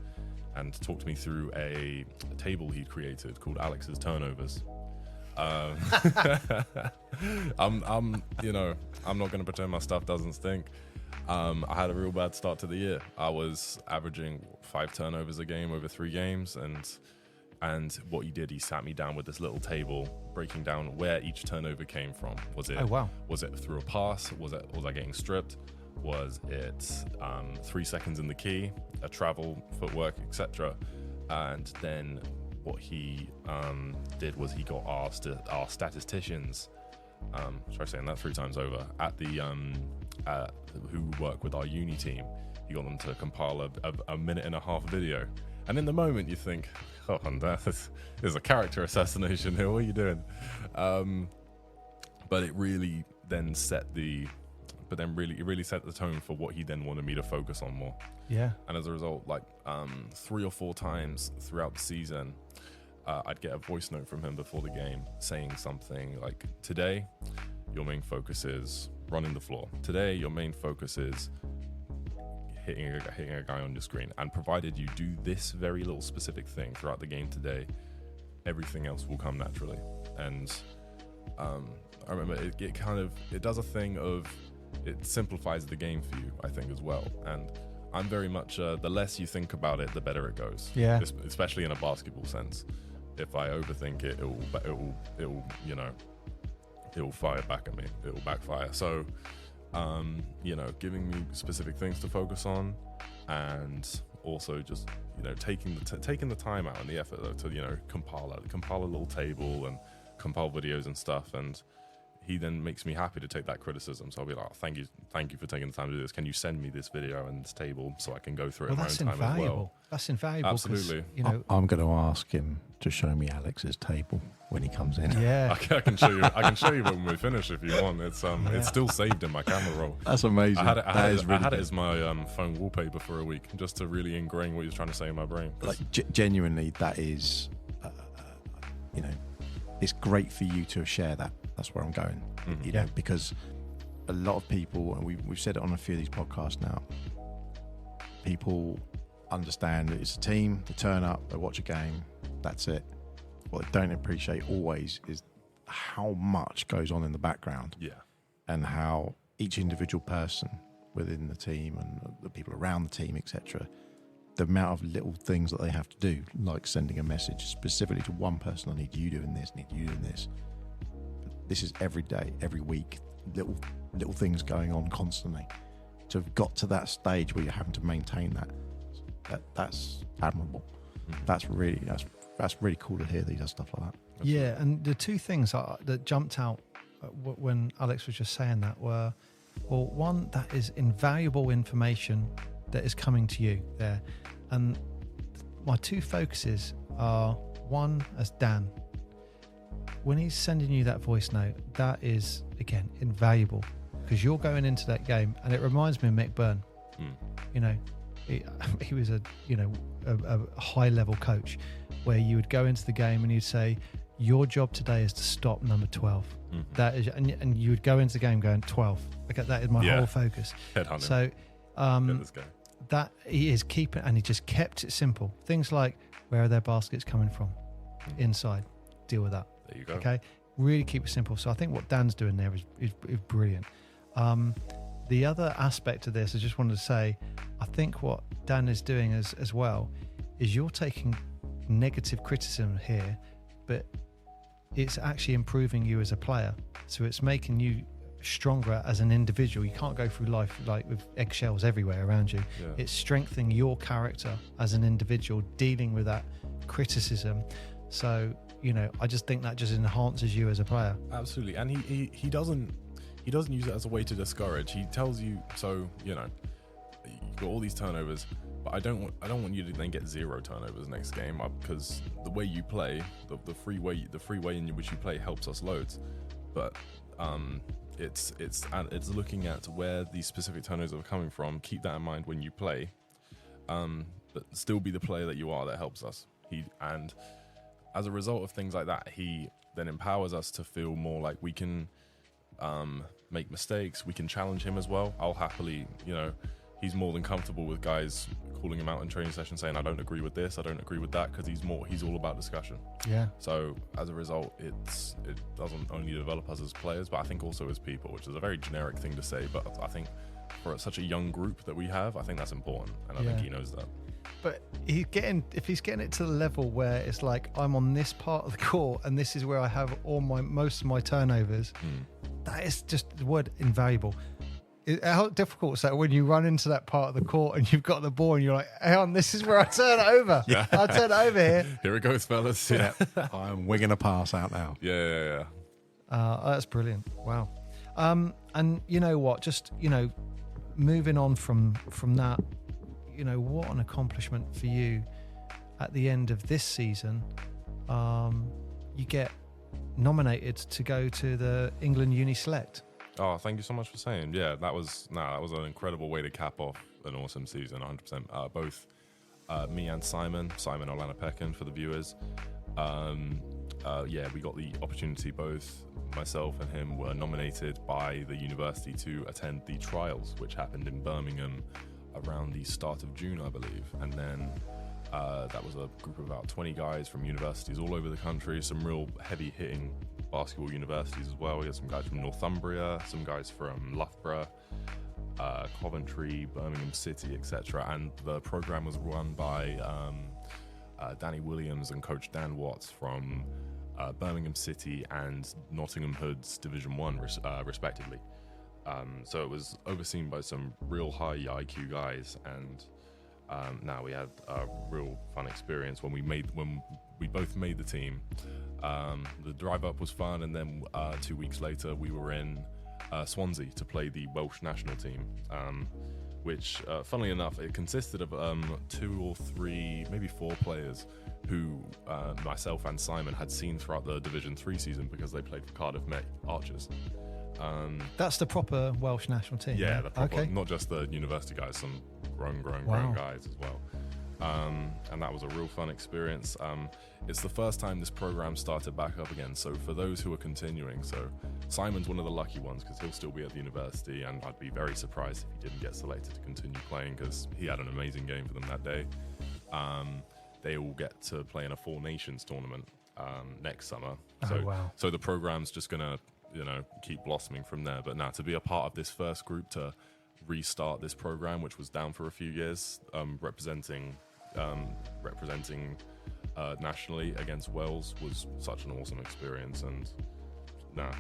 and talked me through a table he'd created called Alex's Turnovers. I'm not going to pretend my stuff doesn't stink. I had a real bad start to the year. I was averaging 5 turnovers a game over 3 games, and what he did, he sat me down with this little table, breaking down where each turnover came from. Was it Was it through a pass? Was I getting stripped? Was it 3 seconds in the key, a travel, footwork, etc.? And then what he did was he got our statisticians, try saying that 3 times over, at the who work with our uni team. He got them to compile a minute and a half video. And in the moment you think, oh, and there's a character assassination here. What are you doing? But it really then set the tone for what he then wanted me to focus on more. Yeah. And as a result, 3 or 4 times throughout the season, I'd get a voice note from him before the game saying something like, today, your main focus is running the floor. Today, your main focus is hitting a guy on your screen. And provided you do this very little specific thing throughout the game today, everything else will come naturally. And I remember it does a thing of, it simplifies the game for you, I think, as well. And I'm very much the less you think about it, the better it goes. Yeah. Especially in a basketball sense. If I overthink it, it will fire back at me. It will backfire. So, giving me specific things to focus on, and also just taking the time out and the effort to compile a little table and compile videos and stuff. And he then makes me happy to take that criticism. So I'll be like, oh, thank you for taking the time to do this. Can you send me this video and this table so I can go through it in my own time as well? That's invaluable. Absolutely. I'm going to ask him to show me Alex's table when he comes in. Yeah. I can show you. I can show you when we finish if you want. It's it's still saved in my camera roll. That's amazing. I had it as my phone wallpaper for a week, just to really ingrain what he was trying to say in my brain. Genuinely, that is, it's great for you to share that. That's where I'm going, because a lot of people, and we've said it on a few of these podcasts now, people understand that it's a team, they turn up, they watch a game, that's it. What they don't appreciate always is how much goes on in the background. Yeah. And how each individual person within the team and the people around the team, etc., the amount of little things that they have to do, like sending a message specifically to one person, I need you doing this, need you doing this. This is every day, every week, little things going on constantly. To have got to that stage where you're having to maintain that's admirable. That's really cool to hear that he does stuff like that. Yeah, and the 2 things that jumped out when Alex was just saying that were, well, one, that is invaluable information that is coming to you there. And my 2 focuses are, one, as Dan, when he's sending you that voice note, that is, again, invaluable, because you're going into that game, and it reminds me of Mick Byrne. You know, he was a high level coach, where you would go into the game and you'd say, your job today is to stop number 12. That is, and you would go into the game going 12. Okay, that is my whole focus. Headhunting. So This guy. that he is keeping, and he just kept it simple. Things like, where are their baskets coming from? Inside. Deal with that. There you go. Okay, really keep it simple. So I think what Dan's doing there is brilliant. The other aspect of this, I just wanted to say, I think what Dan is doing as well is you're taking negative criticism here, but it's actually improving you as a player. So it's making you stronger as an individual. You can't go through life like with eggshells everywhere around you. Yeah. It's strengthening your character as an individual, dealing with that criticism. So, you know, I just think that just enhances you as a player. Absolutely. And he doesn't use it as a way to discourage. He tells you, so, you know, you've got all these turnovers, but I don't want you to then get 0 turnovers next game, because the way you play, the free way in which you play helps us loads. But it's looking at where these specific turnovers are coming from. Keep that in mind when you play, but still be the player that you are. That helps us. And as a result of things like that, he then empowers us to feel more like we can make mistakes. We can challenge him as well. I'll happily, you know, he's more than comfortable with guys calling him out in training sessions, saying, I don't agree with this, I don't agree with that, because he's all about discussion. Yeah. So as a result, it doesn't only develop us as players, but I think also as people, which is a very generic thing to say, but I think for such a young group that we have, I think that's important, and I think he knows that. But if he's getting it to the level where it's like, I'm on this part of the court and this is where I have most of my turnovers, that is just the word invaluable. How difficult is that when you run into that part of the court and you've got the ball and you're like, hang on, this is where I turn it over. I'll turn it over here. Here it goes, fellas. Yeah. I'm winging a pass out now. Yeah. That's brilliant. Wow. And you know what? Just, you know, moving on from that, you know, what an accomplishment for you at the end of this season. You get nominated to go to the England Uni Select. Oh, thank you so much for saying. Yeah, that was an incredible way to cap off an awesome season, 100%. Both me and Simon Olanapekin for the viewers. We got the opportunity, both myself and him were nominated by the university to attend the trials, which happened in Birmingham around the start of June, I believe. And then that was a group of about 20 guys from universities all over the country, some real heavy-hitting basketball universities as well. We had some guys from Northumbria, some guys from Loughborough, Coventry, Birmingham City, etc. And the program was run by Danny Williams and Coach Dan Watts from Birmingham City and Nottingham Hood's Division 1, respectively. So it was overseen by some real high IQ guys, and now we had a real fun experience when we both made the team. The drive up was fun, and then 2 weeks later we were in Swansea to play the Welsh national team, which funnily enough, it consisted of 2 or 3, maybe 4 players who myself and Simon had seen throughout the Division 3 season because they played for Cardiff Met Archers. That's the proper Welsh national team. Yeah, the proper, not just the university guys, some grown guys as well. And that was a real fun experience. It's the first time this program started back up again, so for those who are continuing, so Simon's one of the lucky ones because he'll still be at the university, and I'd be very surprised if he didn't get selected to continue playing because he had an amazing game for them that day. They all get to play in a 4 Nations tournament next summer. So the program's just gonna, keep blossoming from there. But now to be a part of this first group to restart this program, which was down for a few years, representing nationally against Wales, was such an awesome experience, and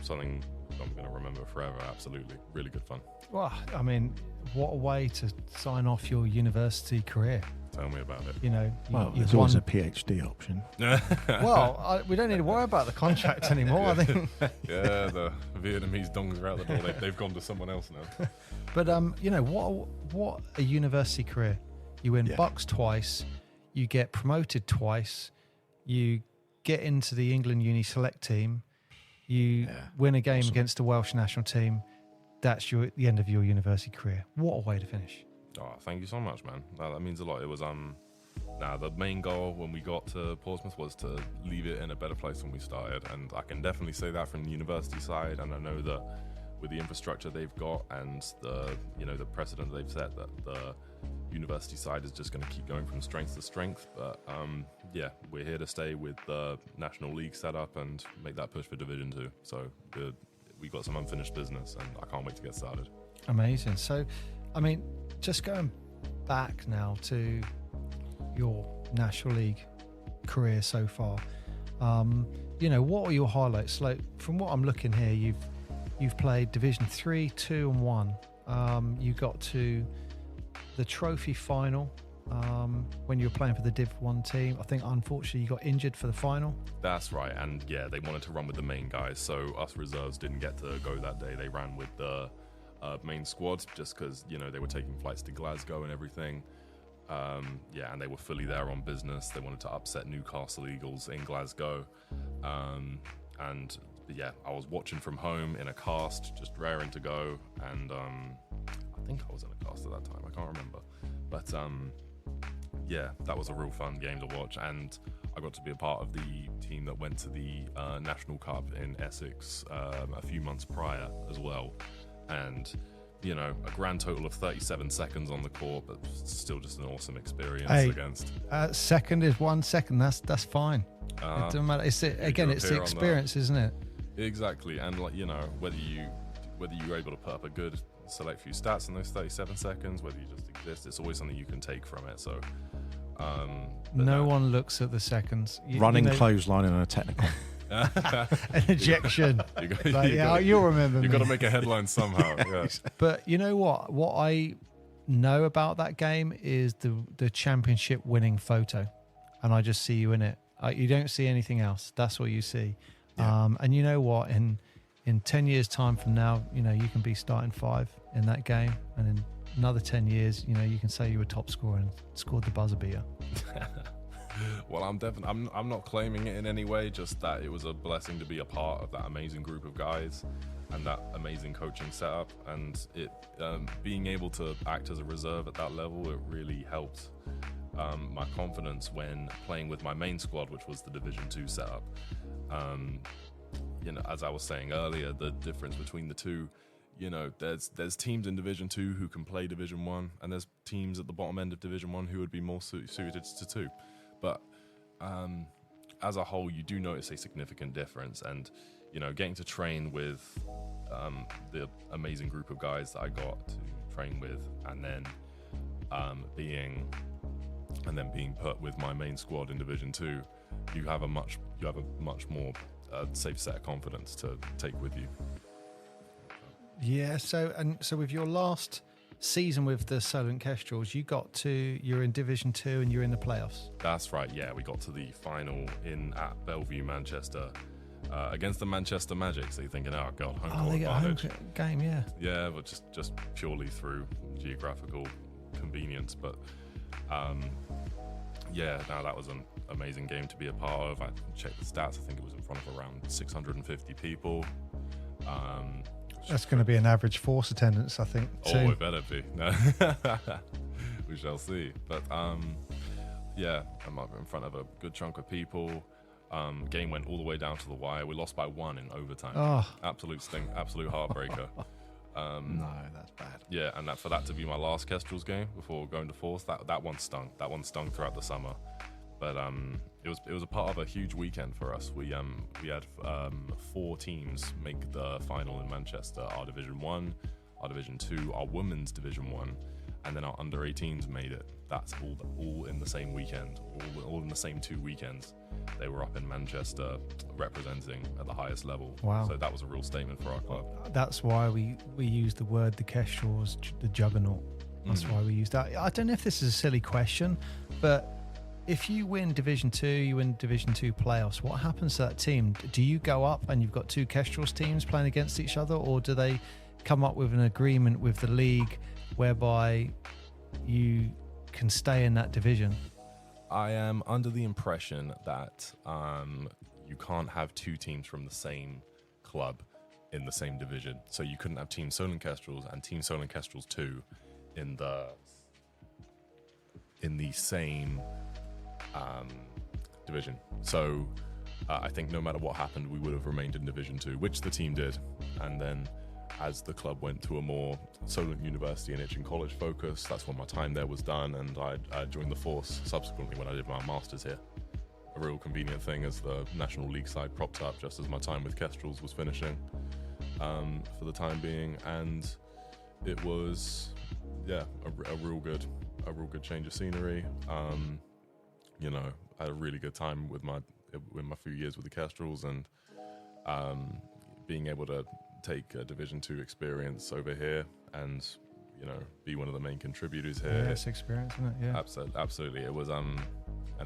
something I'm going to remember forever. Absolutely, really good fun. Well, I mean, what a way to sign off your university career. Tell me about it. There's always a PhD option. Well, we don't need to worry about the contract anymore. I think. Yeah, the Vietnamese dongs are out the door. They've gone to someone else now. But what a university career! You win Bucks twice, you get promoted twice, you get into the England Uni Select team, You win a game against the Welsh national team. That's the end of your university career. What a way to finish. Oh, thank you so much, man. That means a lot. It was the main goal when we got to Portsmouth was to leave it in a better place than we started, and I can definitely say that from the university side. And I know that with the infrastructure they've got and the precedent they've set, that the university side is just going to keep going from strength to strength. But we're here to stay with the National League setup and make that push for Division 2. So we got some unfinished business, and I can't wait to get started. Amazing. So, I mean, just going back now to your National League career so far, what are your highlights? Like, from what I'm looking here, you've played Division 3, 2 and 1. You got to the trophy final when you were playing for the Div 1 team. I think unfortunately you got injured for the final. That's right, and they wanted to run with the main guys, so us reserves didn't get to go that day. They ran with the main squad just because they were taking flights to Glasgow and everything. And they were fully there on business. They wanted to upset Newcastle Eagles in Glasgow. I was watching from home in a cast, just raring to go. And I think I was in a cast at that time. I can't remember. But that was a real fun game to watch. And I got to be a part of the team that went to the National Cup in Essex a few months prior as well. And a grand total of 37 seconds on the court, but still just an awesome experience against. Second is 1 second. That's fine. It doesn't matter. It's the experience, isn't it? Exactly, and whether you were able to put up a good select few stats in those 37 seconds, whether you just exist, it's always something you can take from it. So, no one looks at the seconds. Running clothesline in a technical. An ejection. You'll remember. You've got to make a headline somehow. Yeah. But you know what? What I know about that game is the championship winning photo, and I just see you in it. You don't see anything else. That's what you see. Yeah. And you know what? In 10 years' time from now, you can be starting 5 in that game, and in another 10 years, you can say you were top scorer and scored the buzzer beater. Well, I'm not claiming it in any way, just that it was a blessing to be a part of that amazing group of guys and that amazing coaching setup, and it being able to act as a reserve at that level, it really helped my confidence when playing with my main squad, which was the Division 2 setup. As I was saying earlier, the difference between the two, there's teams in Division 2 who can play Division 1, and there's teams at the bottom end of Division 1 who would be more suited to 2. But as a whole, you do notice a significant difference, and getting to train with the amazing group of guys that I got to train with, and then being put with my main squad in Division 2, you have a much more safe set of confidence to take with you. Yeah. So with your last season with the Solent Kestrels, you're in Division 2 and you're in the playoffs. That's right. Yeah, we got to the final at Bellevue, Manchester, against the Manchester Magic. So you're thinking, oh god, home court advantage. Home game, yeah. Yeah, but just purely through geographical convenience. But that was an amazing game to be a part of. I checked the stats. I think it was in front of around 650 people. That's going to be an average Force attendance, I think. Oh, it better be. No. We shall see. But I'm up in front of a good chunk of people. Game went all the way down to the wire. We lost by 1 in overtime. Oh. Absolute stink, absolute heartbreaker. No, that's bad. Yeah, and for that to be my last Kestrels game before going to Force, that one stung. That one stung throughout the summer. But it was a part of a huge weekend for us. We had 4 teams make the final in Manchester. Our Division 1, our Division 2, our Women's Division 1, and then our Under-18s made it. That's all in the same weekend, all in the same 2 weekends. They were up in Manchester representing at the highest level. Wow. So that was a real statement for our club. That's why we use the word the Kestrels, the juggernaut. That's why we use that. I don't know if this is a silly question, but if you win Division 2, you win Division 2 playoffs, what happens to that team? Do you go up and you've got 2 Kestrels teams playing against each other, or do they come up with an agreement with the league whereby you can stay in that division? I am under the impression that you can't have 2 teams from the same club in the same division. So you couldn't have Team Solent Kestrels and Team Solent Kestrels 2 in the same division. So I think no matter what happened, we would have remained in Division 2, which the team did. And then as the club went to a more Solent University and Itchen College focus, that's when my time there was done, and I joined the Force subsequently when I did my Masters here. A real convenient thing as the National League side propped up just as my time with Kestrels was finishing for the time being. And it was, a real good change of scenery. You know, I had a really good time with my few years with the Kestrels, and being able to take a Division 2 experience over here and, you know, be one of the main contributors here. Yeah, it's experience, isn't it? Yeah. Absolutely. It was, and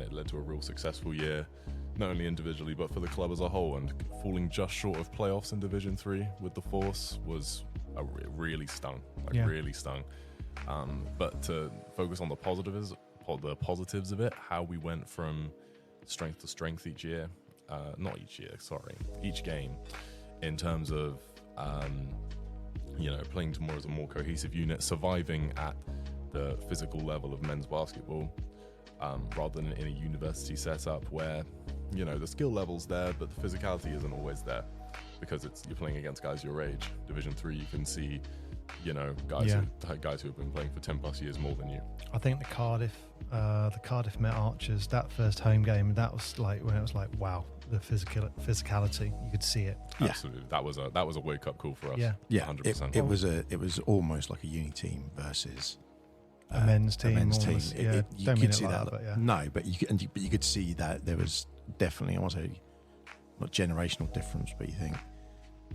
it led to a real successful year, not only individually, but for the club as a whole. And falling just short of playoffs in Division 3 with the Force was really stung, really stung. But to focus on the positives of it, how we went from strength to strength each game, in terms of, you know, playing more as a more cohesive unit, surviving at the physical level of men's basketball, rather than in a university setup where, you know, the skill level's there, but the physicality isn't always there because you're playing against guys your age. Division 3, you can see, you know, guys who have been playing for 10 plus years more than you. I think the Cardiff Met Archers, that first home game, that was like when it was like, wow, the physicality, you could see it. Absolutely, that was a wake up call for us. Yeah, 100%. It was almost like a uni team versus a men's team. Almost, yeah, you don't could mean see it like that. that, but yeah. No, but you could see that there was definitely, I want to say, not generational difference, but you think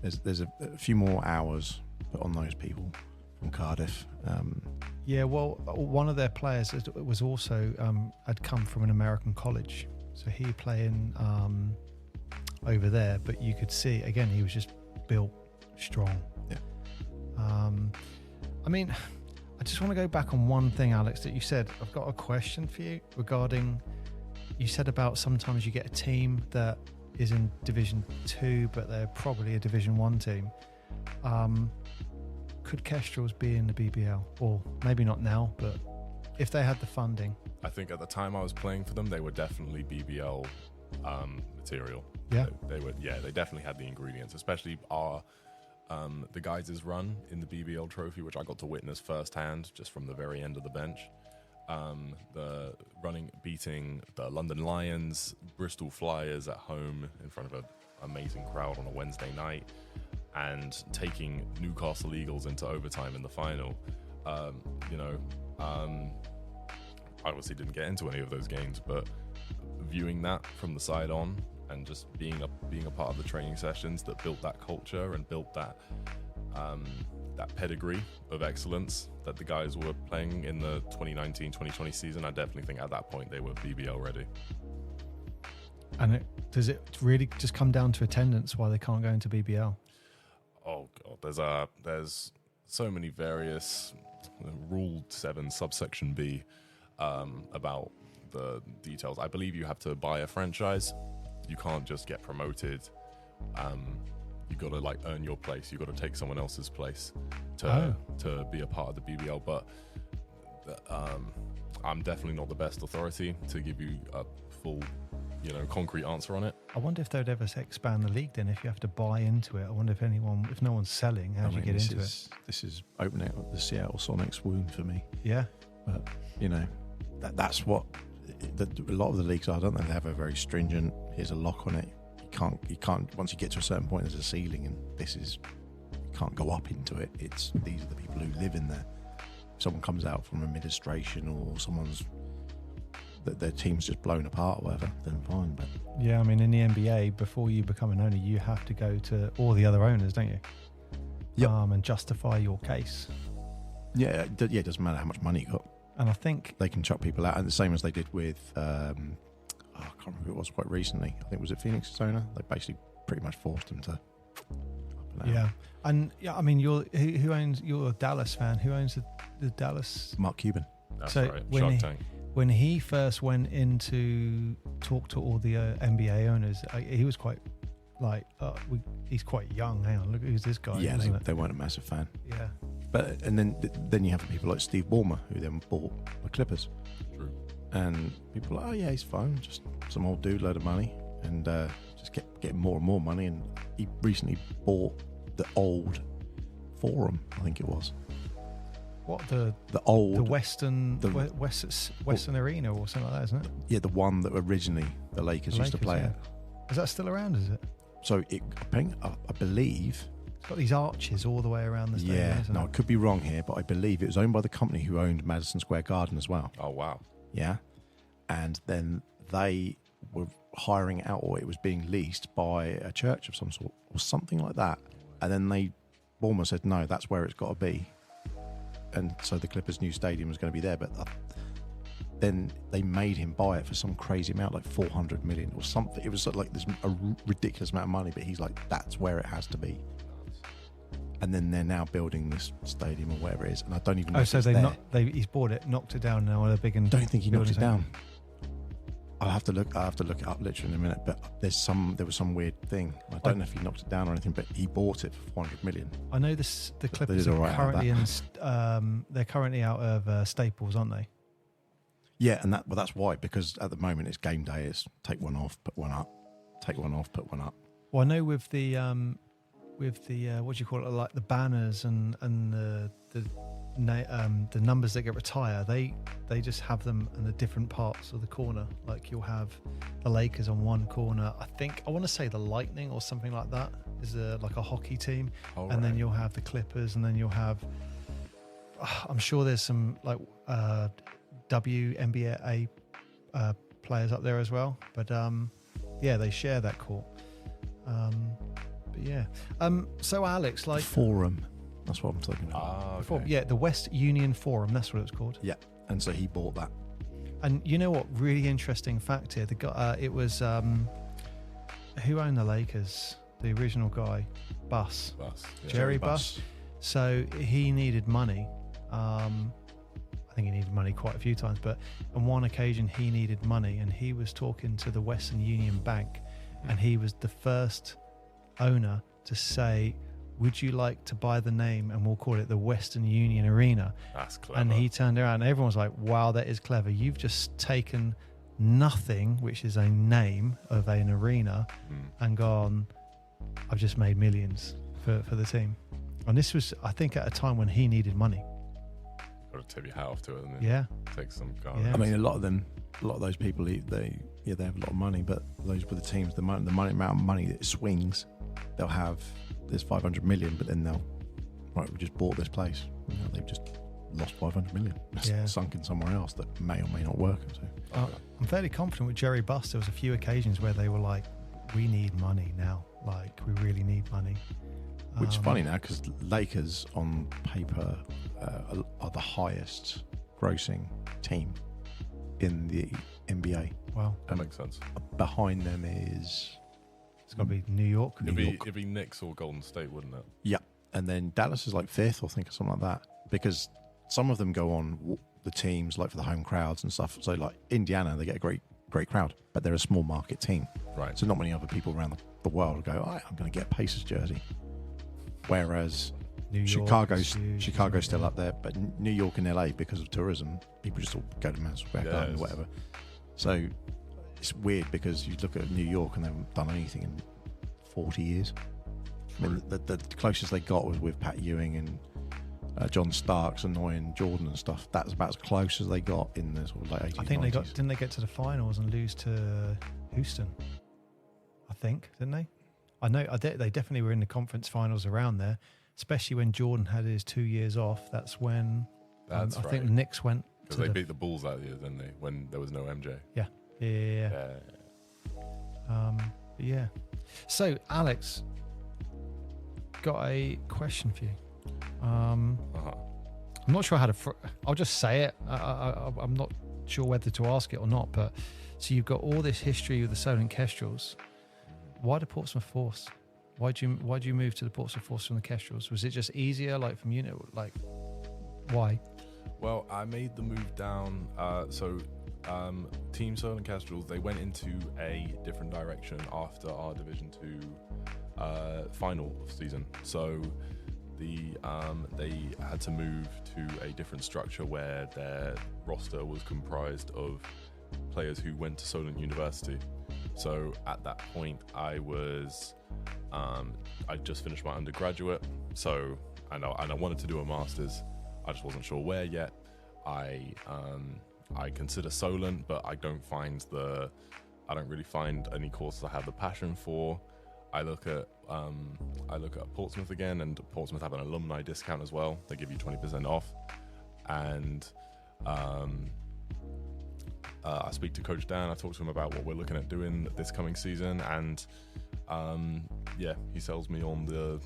there's a few more hours put on those people from Cardiff. Yeah, well, one of their players was also had come from an American college, so he playing over there. But you could see again, he was just built strong. Yeah. I mean, I just want to go back on one thing, Alex, that you said. I've got a question for you regarding. You said about sometimes you get a team that is in Division 2, but they're probably a Division 1 team. Could Kestrels be in the BBL? Or maybe not now, but if they had the funding. I think at the time I was playing for them, they were definitely BBL material. Yeah. They definitely had the ingredients, especially the guys' run in the BBL trophy, which I got to witness firsthand just from the very end of the bench. Beating the London Lions, Bristol Flyers at home in front of an amazing crowd on a Wednesday night, and taking Newcastle Eagles into overtime in the final. I obviously didn't get into any of those games, but viewing that from the side on and just being a part of the training sessions that built that culture and built that pedigree of excellence that the guys were playing in the 2019-2020 season, I definitely think at that point they were BBL ready. And does it really just come down to attendance why they can't go into BBL? Oh God, there's so many various Rule 7 subsection B about the details. I believe you have to buy a franchise. You can't just get promoted. You got to earn your place. You got to take someone else's place to be a part of the BBL. But I'm definitely not the best authority to give you a full, concrete answer on it. I wonder if they'd ever expand the league then, if you have to buy into it. I wonder if no one's selling, how do you get into it? This is opening up the Seattle Sonics wound for me. Yeah. But, that's what a lot of the leagues are, don't they? They have a very stringent, here's a lock on it. You can't, once you get to a certain point, there's a ceiling, and you can't go up into it. These are the people who live in there. If someone comes out from administration or their team's just blown apart or whatever, then fine. But yeah, I mean, in the NBA, before you become an owner, you have to go to all the other owners, don't you? Yep. And justify your case. Yeah, it doesn't matter how much money you got. And I think they can chuck people out, and the same as they did with I can't remember who it was quite recently. I think was it Phoenix's owner. They basically pretty much forced him to up and out. I mean, you're a Dallas fan. Who owns the Dallas? Mark Cuban. That's right. When he first went in to talk to all the NBA owners, he was quite like, he's quite young. Hang on, look who's this guy? Yeah, isn't it? they weren't a massive fan. Yeah. But and then you have people like Steve Ballmer, who then bought the Clippers. True. And people are like, oh yeah, he's fine, just some old dude, load of money, and just getting more and more money. And he recently bought the old Forum, I think it was. What the Western Arena or something like that, isn't it? Yeah, the one that originally the Lakers used to play at. Is that still around? Is it? So I believe it's got these arches all the way around the stadium. Yeah, isn't no, it? I could be wrong here, but I believe it was owned by the company who owned Madison Square Garden as well. Oh wow. Yeah, and then they were hiring out, or it was being leased by a church of some sort or something like that. And then Bournemouth said, no, that's where it's got to be. And so the Clippers' new stadium was going to be there, but then they made him buy it for some crazy amount, like 400 million or something. It was like this a ridiculous amount of money, but he's like, that's where it has to be. And then they're now building this stadium or whatever it is, and I don't even know. Oh, so he's bought it, knocked it down now. They're big and. Don't think he knocked it down. I'll have to look it up literally in a minute. But there was some weird thing. I don't know if he knocked it down or anything, but he bought it for 400 million. I know the Clippers are currently they're currently out of Staples, aren't they? Yeah, and that's why, because at the moment it's game day. It's take one off, put one up, take one off, put one up. Well, I know with the what do you call it, like the banners and the numbers that get retired, they just have them in the different parts of the corner. Like you'll have the Lakers on one corner. I want to say the Lightning or something like that is like a hockey team, and then you'll have the Clippers, and then you'll have. I'm sure there's some like WNBA players up there as well, but yeah, they share that court. But yeah, so Alex, like Forum, that's what I'm talking about. Okay. Yeah, the West Union Forum, that's what it was called. Yeah, and so he bought that. And you know what? Really interesting fact here. The guy, it was who owned the Lakers? The original guy, Buss. Yeah. Jerry Buss. So he needed money. I think he needed money quite a few times, but on one occasion he needed money, and he was talking to the Western Union Bank, and he was the first owner to say, would you like to buy the name, and we'll call it the Western Union Arena? That's clever. And he turned around and everyone was like, wow, that is clever. You've just taken nothing, which is a name of an arena, and gone, I've just made millions for the team. And this was, I think, at a time when he needed money. Got to tip your hat off to it, and Yeah. take some. Yeah. I mean, a lot of those people, they have a lot of money, but those were the teams, the amount of money that swings, they'll have this 500 million, but then we just bought this place. They've just lost 500 million. It's sunk in somewhere else that may or may not work. So. I'm fairly confident with Jerry Buss. There was a few occasions where they were like, we need money now. Like, we really need money. Which is funny now, because Lakers on paper are the highest grossing team in the NBA. Wow. That makes sense. Behind them is... It's got to be New York. It'd be Knicks or Golden State, wouldn't it? Yeah. And then Dallas is like fifth, I think, or something like that. Because some of them go on the teams, like for the home crowds and stuff. So like Indiana, they get a great crowd, but they're a small market team. Right. So not many other people around the world go, I'm going to get a Pacers jersey. Whereas Chicago's still up there, but New York and LA, because of tourism, people just all go to Madison Square Garden or whatever. So it's weird, because you look at New York and they haven't done anything in 40 years. I mean, the closest they got was with Pat Ewing and John Starks and Noyan Jordan and stuff. That's about as close as they got in the sort of late 80s. I think 90s. didn't they get to the finals and lose to Houston? I think, didn't they? I know they definitely were in the conference finals around there, especially when Jordan had his 2 years off. That's when I think the Knicks went. Because they beat the Bulls that year, didn't they? When there was no MJ. Yeah. Yeah. So, Alex, got a question for you. I'm not sure how to. I'll just say it. I'm not sure whether to ask it or not. But so you've got all this history with the Solent Kestrels. Why the Portsmouth Force? Why'd you move to the Portsmouth Force from the Kestrels? Was it just easier, like from unit? Like, why? Well, I made the move down. So Team Solent Kestrels, they went into a different direction after our Division 2 final season. So they had to move to a different structure where their roster was comprised of players who went to Solent University. So at that point, I just finished my undergraduate, so and I wanted to do a master's. I just wasn't sure where yet. I consider Solent, but I don't really find any courses I have the passion for. I look at Portsmouth again, and Portsmouth have an alumni discount as well. They give you 20% off, and I speak to Coach Dan. I talk to him about what we're looking at doing this coming season, and he sells me on the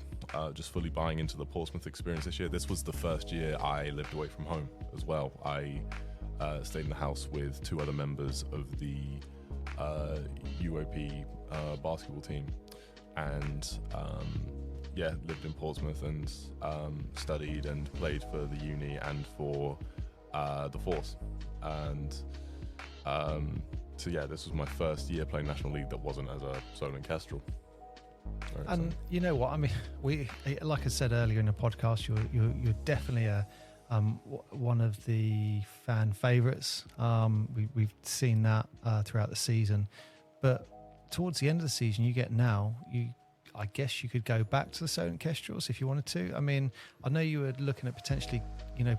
just fully buying into the Portsmouth experience this year. This was the first year I lived away from home as well. I stayed in the house with 2 other members of the UOP basketball team, and lived in Portsmouth and studied and played for the uni and for the Force. And this was my first year playing National League that wasn't as a Solent Kestrel. And you know what? I mean, like I said earlier in the podcast, you're definitely one of the fan favourites. We've seen that throughout the season, but towards the end of the season, I guess you could go back to the Solent Kestrels if you wanted to. I mean, I know you were looking at potentially,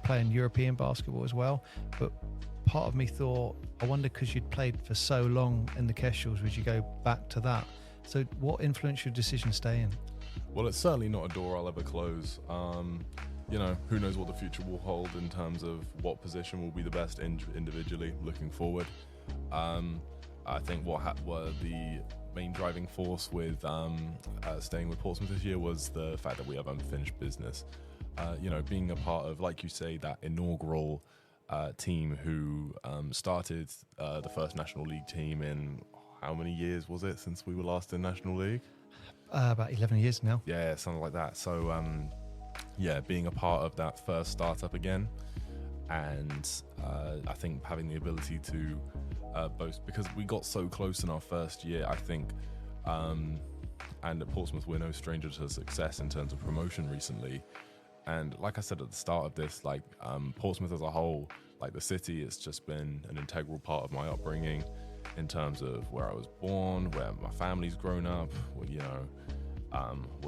playing European basketball as well, but part of me thought, I wonder, because you'd played for so long in the Kestrels, would you go back to that? So what influenced your decision to stay in? Well, it's certainly not a door I'll ever close. Who knows what the future will hold in terms of what position will be the best individually looking forward. I think what were the main driving force with staying with Portsmouth this year was the fact that we have unfinished business. Being a part of, like you say, that inaugural team who started the first National League team in, how many years was it since we were last in National League? About 11 years now. Yeah, something like that. So, being a part of that first startup again, and I think having the ability to boast, because we got so close in our first year, I think, and at Portsmouth, we're no stranger to success in terms of promotion recently. And like I said at the start of this, Portsmouth as a whole, like the city, it's just been an integral part of my upbringing in terms of where I was born, where my family's grown up, what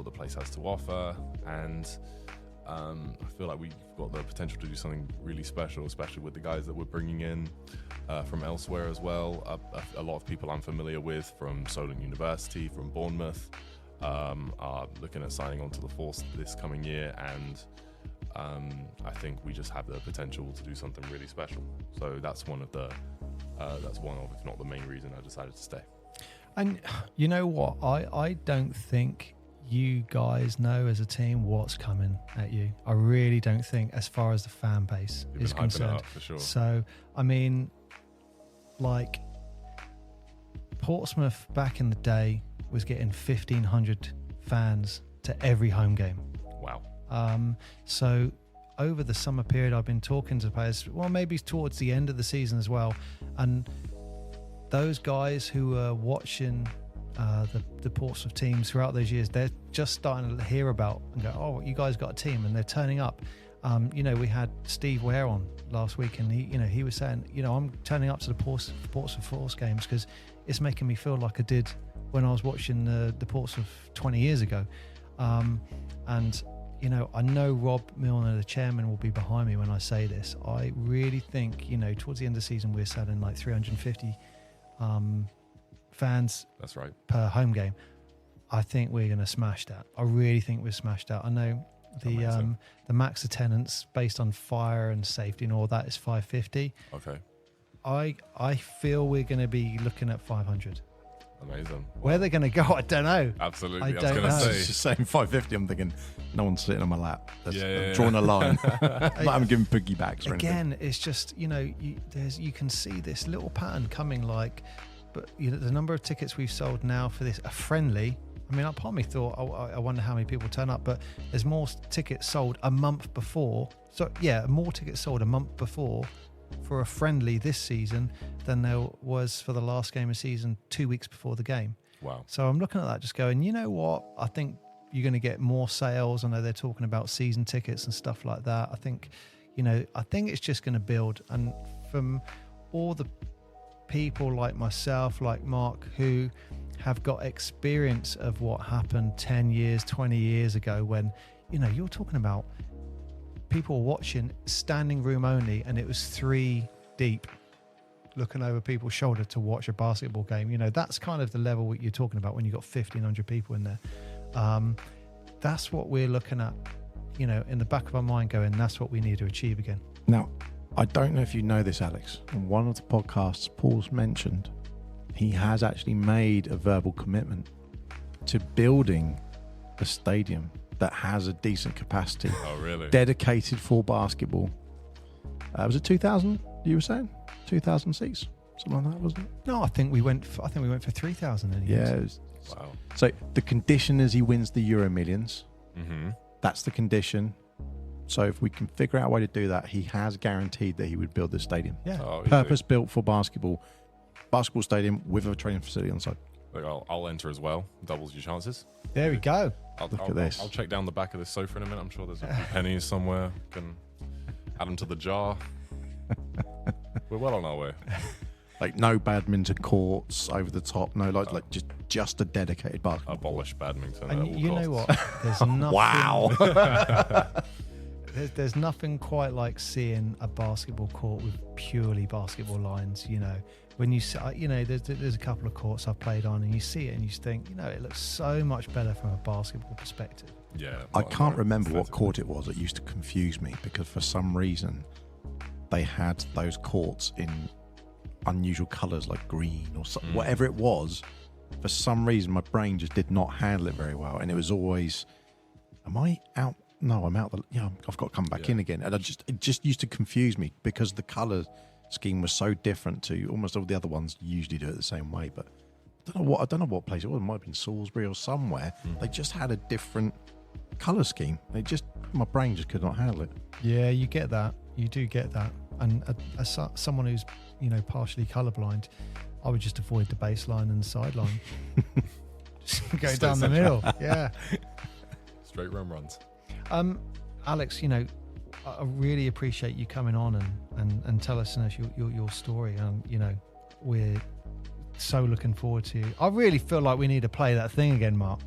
the place has to offer. And I feel like we've got the potential to do something really special, especially with the guys that we're bringing in from elsewhere as well. A lot of people I'm familiar with from Solent University, from Bournemouth, are looking at signing on to the Force this coming year, and I think we just have the potential to do something really special. So that's one of, if not the main reason I decided to stay. And you know what? I don't think you guys know as a team what's coming at you. I really don't think, as far as the fan base is concerned. For sure. So, I mean, Portsmouth back in the day was getting 1,500 fans to every home game. Wow. So over the summer period, I've been talking to players, well, maybe towards the end of the season as well, and those guys who were watching the Portsmouth teams throughout those years, they're just starting to hear about and go, oh, you guys got a team, and they're turning up. We had Steve Ware on last week, and he was saying, I'm turning up to the Portsmouth Force games because it's making me feel like I did when I was watching the Portsmouth 20 years ago. I know Rob Milner, the chairman, will be behind me when I say this. I really think, towards the end of the season, we're selling like 350 fans. That's right. Per home game. I think we're going to smash that. I really think we've smashed that. I know the max attendance based on fire and safety and all that is 550. Okay. I feel we're going to be looking at 500. Amazing. Where they're going to go, I don't know. Absolutely. I was going to say. It's just saying 550. I'm thinking, no one's sitting on my lap. Yeah. Drawing a line. I'm giving piggybacks or anything. Again, it's just, you can see this little pattern coming, but the number of tickets we've sold now for this, a friendly, part of me thought, I wonder how many people turn up, but there's more tickets sold a month before. So, more tickets sold a month before for a friendly this season than there was for the last game of season 2 weeks before the game. Wow. So I'm looking at that just going, you know what? I think you're going to get more sales. I know they're talking about season tickets and stuff like that. I think it's just going to build. And from all the people like myself, like Mark, who have got experience of what happened 10 years, 20 years ago when, you're talking about people watching standing room only and it was 3 deep looking over people's shoulder to watch a basketball game. That's kind of the level what you're talking about when you've got 1,500 people in there. That's what we're looking at, in the back of our mind going, that's what we need to achieve again. Now, I don't know if you know this, Alex. In one of the podcasts Paul's mentioned, he has actually made a verbal commitment to building a stadium that has a decent capacity. Oh, really? Dedicated for basketball. Was it 2,000, you were saying? 2,000 seats? Something like that, wasn't it? No, I think we went for 3,000. Yeah. Wow. So the condition is he wins the Euro Millions. Mm-hmm. That's the condition. So if we can figure out a way to do that, he has guaranteed that he would build this stadium. Yeah. Purpose built for basketball stadium with a training facility on site. Like, I'll enter as well. Doubles your chances. There we go. Look at this. I'll check down the back of this sofa in a minute. I'm sure there's a few pennies somewhere. Can add them to the jar. We're well on our way. Like no badminton courts over the top. No, like just a dedicated basketball. Abolish badminton. And you know what? There's nothing. Wow. There's nothing quite like seeing a basketball court with purely basketball lines. When you see, there's a couple of courts I've played on, and you see it, and you just think, it looks so much better from a basketball perspective. Yeah. I can't remember what court it was. It used to confuse me because for some reason they had those courts in unusual colours like green or whatever it was. For some reason, my brain just did not handle it very well, and it was always, "Am I out? No, I'm out. I've got to come back in again." And it just used to confuse me because the colour scheme was so different to almost all the other ones. You usually do it the same way, but I don't know what place it was. It might have been Salisbury or somewhere. They just had a different colour scheme. My brain just could not handle it. Yeah, you get that. You do get that. And as someone who's partially colourblind, I would just avoid the baseline and the sideline. Just go down the middle. Yeah. Straight roam runs. Alex, I really appreciate you coming on and tell us your story. We're so looking forward to. I really feel like we need to play that thing again, Mark,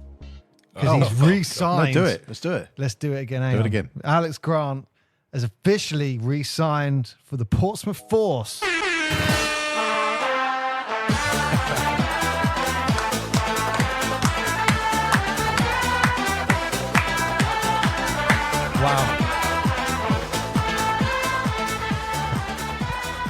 because he's re-signed. No, do it. Let's do it. Let's do it again. Do it again. Alex Grant has officially re-signed for the Portsmouth Force. Wow.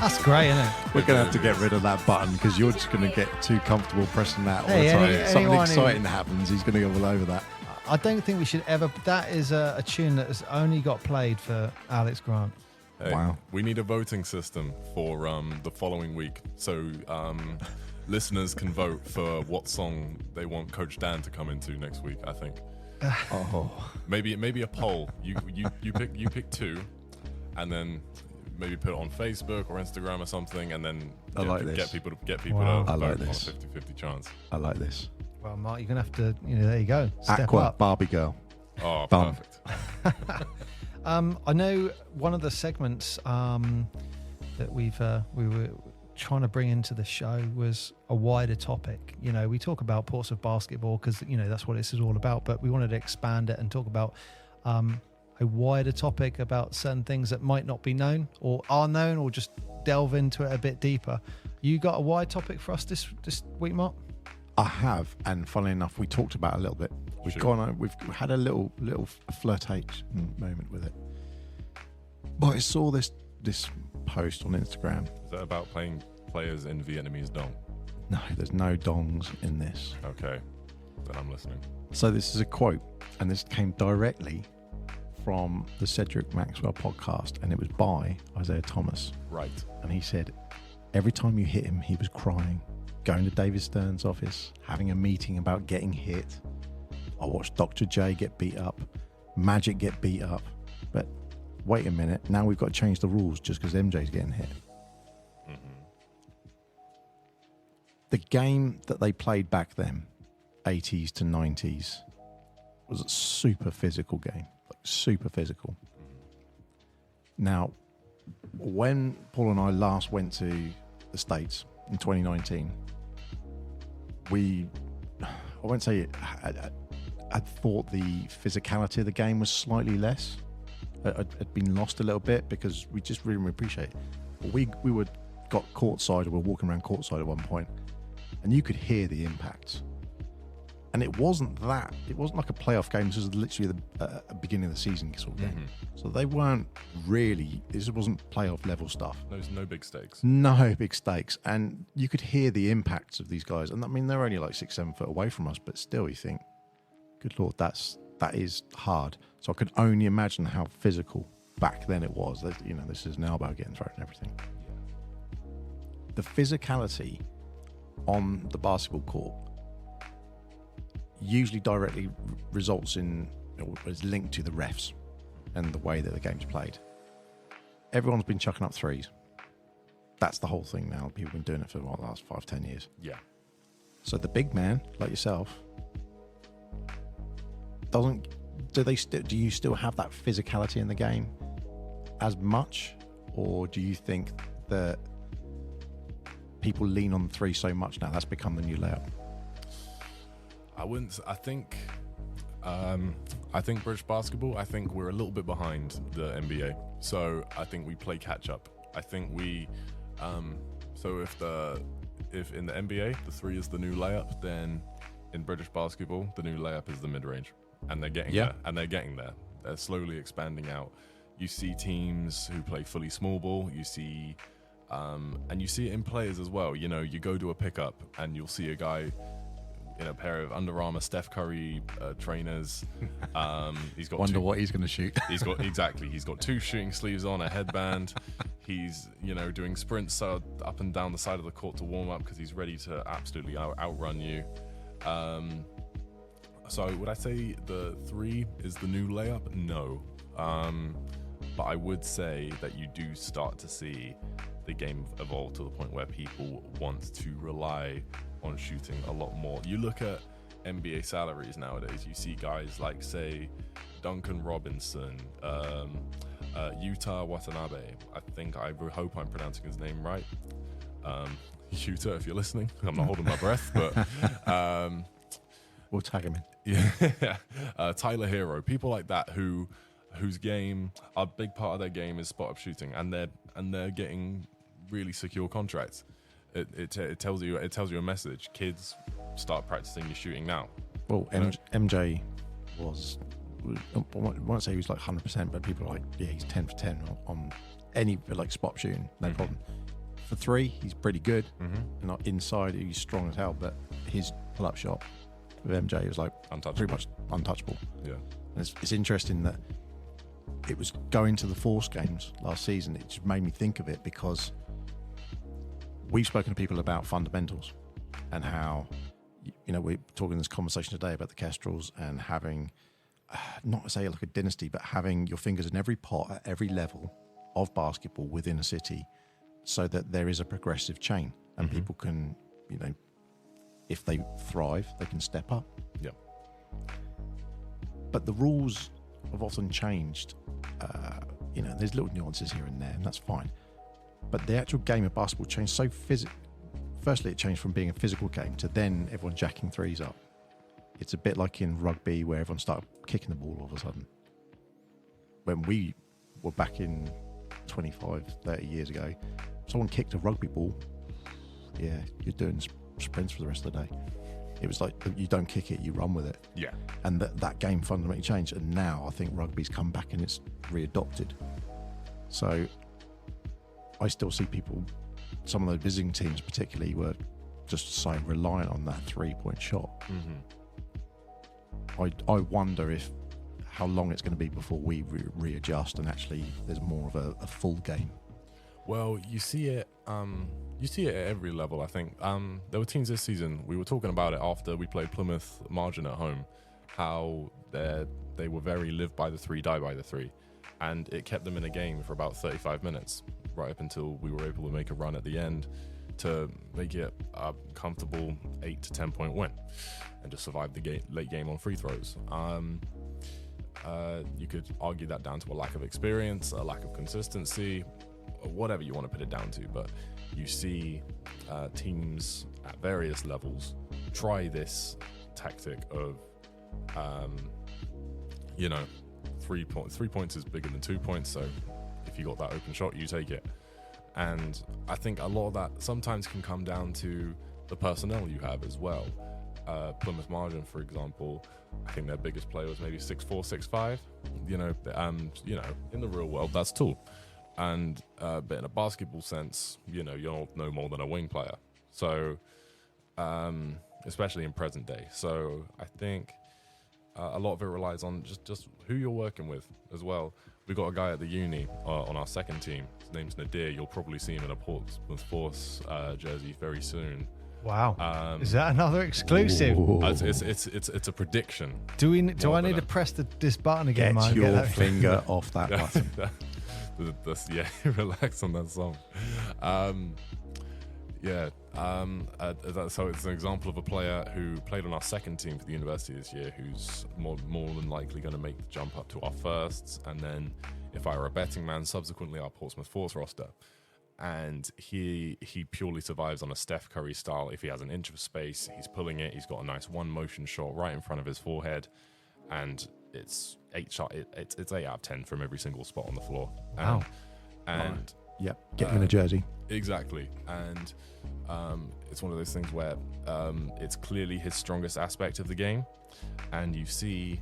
That's great, isn't it? We're going to have to get rid of that button because you're just going to get too comfortable pressing that all Hey, the time. Something anyone exciting happens, he's going to go all over that. I don't think we should ever. That is a tune that has only got played for Alex Grant. Hey, Wow. We need a voting system for the following week. So listeners can vote for what song they want Coach Dan to come into next week, I think. Oh, Maybe a poll. You pick 2, and then maybe put it on Facebook or Instagram or something, and then I like get this. people to I vote like on a this. 50-50 chance. I like this. Well, Mark, you're gonna have to. There you go. Step Aqua up. Barbie girl. Oh, Done. perfect. I know one of the segments that we were trying to bring into the show was a wider topic. We talk about Portsmouth basketball because that's what this is all about, but we wanted to expand it and talk about a wider topic about certain things that might not be known or are known, or just delve into it a bit deeper. You got a wide topic for us this week, Mark? I have, and funnily enough, we talked about it a little bit. We've had a little flirtation moment with it. But I saw this post on Instagram. Is that about playing players in Vietnamese dong? No, there's no dongs in this. Okay, then I'm listening. So this is a quote, and this came directly from the Cedric Maxwell podcast, and it was by Isaiah Thomas. Right. And he said, every time you hit him, he was crying. Going to David Stern's office, having a meeting about getting hit. I watched Dr. J get beat up, Magic get beat up, but wait a minute, now we've got to change the rules just because MJ's getting hit. The game that they played back then, 80s to 90s, was a super physical game, like super physical. Now, when Paul and I last went to the States in 2019, I won't say I thought the physicality of the game was slightly less. Had been lost a little bit because we just really appreciate it. We got courtside, we were walking around courtside at one point, and you could hear the impacts. And it wasn't like a playoff game. This was literally the beginning of the season sort of game. So they weren't really, this wasn't playoff level stuff. No big stakes. No big stakes. And you could hear the impacts of these guys. And I mean, they're only like 6-7 foot away from us, but still you think, good Lord, that is hard. So I could only imagine how physical back then it was. You know, this is an elbow getting thrown and everything. The physicality on the basketball court usually directly results in, or is linked to the refs and the way that the game's played. Everyone's been chucking up threes. That's the whole thing now. People have been doing it for the last 5-10 years. Yeah. So the big man, like yourself, do you still have that physicality in the game as much, or do you think that people lean on the three so much now that's become the new layout? I think British basketball, I think we're a little bit behind the NBA. So I think we play catch up. I think we, so if in the NBA, the three is the new layup, then in British basketball, the new layup is the mid-range. And they're getting there. And they're getting there. They're slowly expanding out. You see teams who play fully small ball. You see, and you see it in players as well. You know, you go to a pickup and you'll see a guy in a pair of Under Armour Steph Curry trainers. He's got Wonder what he's going to shoot. He's got 2 shooting sleeves on, a headband. He's, doing sprints up and down the side of the court to warm up because he's ready to absolutely outrun you. So would I say the three is the new layup? No. But I would say that you do start to see the game evolve to the point where people want to rely on shooting a lot more. You look at NBA salaries nowadays, you see guys like, say, Duncan Robinson, Yuta Watanabe. I hope I'm pronouncing his name right. Yuta, if you're listening, I'm not holding my breath, but we'll tag him in. Yeah, Tyler Hero, people like that whose game, a big part of their game is spot up shooting, and they're getting really secure contracts. It tells you a message. Kids, start practicing your shooting now. Well, MJ was, I won't say he was like 100%, but people are like, yeah, he's 10 for 10 on any like spot shooting, no problem. For three, he's pretty good. Not inside, he's strong as hell, but his pull-up shot with MJ was like pretty much untouchable. Yeah, and it's interesting that it was going to the Force games last season. It just made me think of it because we've spoken to people about fundamentals and how, we're talking this conversation today about the Kestrels and having, not to say like a dynasty, but having your fingers in every pot at every level of basketball within a city so that there is a progressive chain and people can, if they thrive, they can step up. Yeah. But the rules have often changed. There's little nuances here and there, and that's fine. But the actual game of basketball changed so Firstly, it changed from being a physical game to then everyone jacking threes up. It's a bit like in rugby where everyone started kicking the ball all of a sudden. When we were back in 25, 30 years ago, someone kicked a rugby ball, yeah, you're doing sprints for the rest of the day. It was like, you don't kick it, you run with it. Yeah. And that game fundamentally changed. And now I think rugby's come back and it's readopted. So I still see people, some of the visiting teams particularly, were just so reliant on that 3-point shot. I wonder how long it's going to be before we readjust and actually there's more of a full game. Well, you see it at every level, I think. There were teams this season, we were talking about it after we played Plymouth Margin at home, how they were very live by the three, die by the three. and it kept them in a game for about 35 minutes, right up until we were able to make a run at the end to make it a comfortable 8 to 10 point win and just survive the late game on free throws. You could argue that down to a lack of experience, a lack of consistency, whatever you want to put it down to, but you see teams at various levels try this tactic of 3 points is bigger than 2 points, so if you got that open shot, you take it. And I think a lot of that sometimes can come down to the personnel you have as well. Plymouth Margin, for example, I think their biggest player was maybe 6'4", 6'5". In the real world, that's tall. And but in a basketball sense, you're no more than a wing player. So, especially in present day. So I think a lot of it relies on just who you're working with as well. We've got a guy at the uni on our second team. His name's Nadir. You'll probably see him in a Portsmouth Force jersey very soon. Wow. Is that another exclusive? It's a prediction. Do I need to press this button again? Get your finger off that button. Relax on that song. So it's an example of a player who played on our second team for the university this year, who's more than likely going to make the jump up to our firsts, and then, if I were a betting man, subsequently our Portsmouth Force roster. And he purely survives on a Steph Curry style. If he has an inch of space, he's pulling it. He's got a nice one motion shot right in front of his forehead, and it's 8 out of 10 from every single spot on the floor. Wow. And yep, get him in a jersey. Exactly. And it's one of those things where it's clearly his strongest aspect of the game, and you see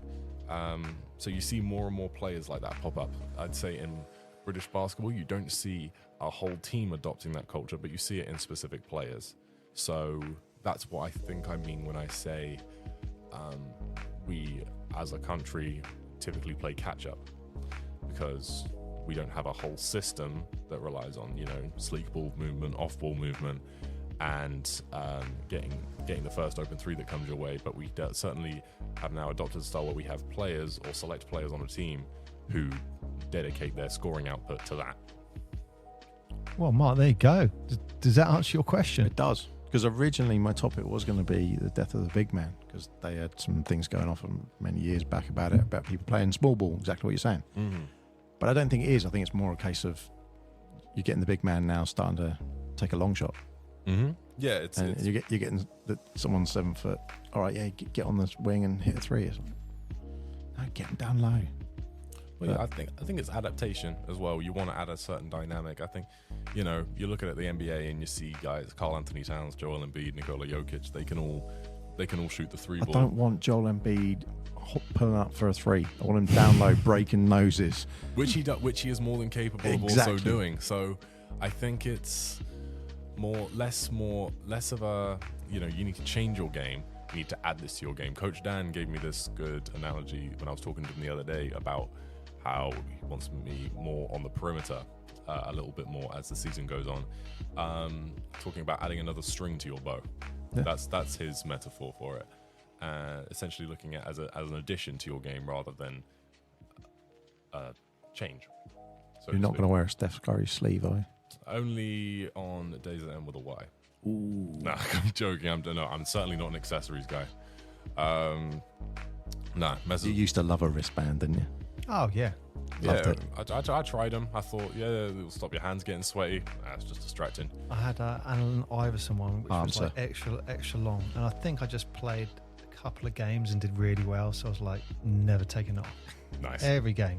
more and more players like that pop up. I'd say in British basketball, you don't see a whole team adopting that culture, but you see it in specific players. So that's what I think I mean when I say we, as a country, typically play catch up, because we don't have a whole system that relies on, sleek ball movement, off ball movement, and getting the first open three that comes your way. But we certainly have now adopted a style where we have players or select players on a team who dedicate their scoring output to that. Well, Mark, there you go. Does that answer your question? It does. Because originally my topic was going to be the death of the big man, because they had some things going on from many years back about people playing small ball, exactly what you're saying. Mm-hmm. But I don't think it is. I think it's more a case of you're getting the big man now starting to take a long shot. Mm-hmm. Yeah, you're getting someone 7 foot. All right, yeah, get on this wing and hit a three. It's like, no, get him down low. Well, yeah, I think it's adaptation as well. You want to add a certain dynamic. I think, you're looking at the NBA and you see guys, Karl Anthony Towns, Joel Embiid, Nikola Jokic. They can all shoot the three ball. I don't want Joel Embiid pulling up for a three. I want him down low, breaking noses, which he is more than capable of also doing. So I think it's less of a you need to change your game. You need to add this to your game. Coach Dan gave me this good analogy when I was talking to him the other day about how he wants me more on the perimeter a little bit more as the season goes on. Talking about adding another string to your bow. Yeah. That's his metaphor for it. Essentially looking at as an addition to your game rather than change. So you're not going to wear a Steph Curry sleeve, are you? Only on days that end with a Y. Ooh. Nah, I'm joking. I'm certainly not an accessories guy. You used to love a wristband, didn't you? Oh, yeah. Loved it. I tried them. I thought, it'll stop your hands getting sweaty. It's just distracting. I had an Allen Iverson one, which was like extra long. And I think I just played a couple of games and did really well. So I was like, never taking it off. Nice. Every game.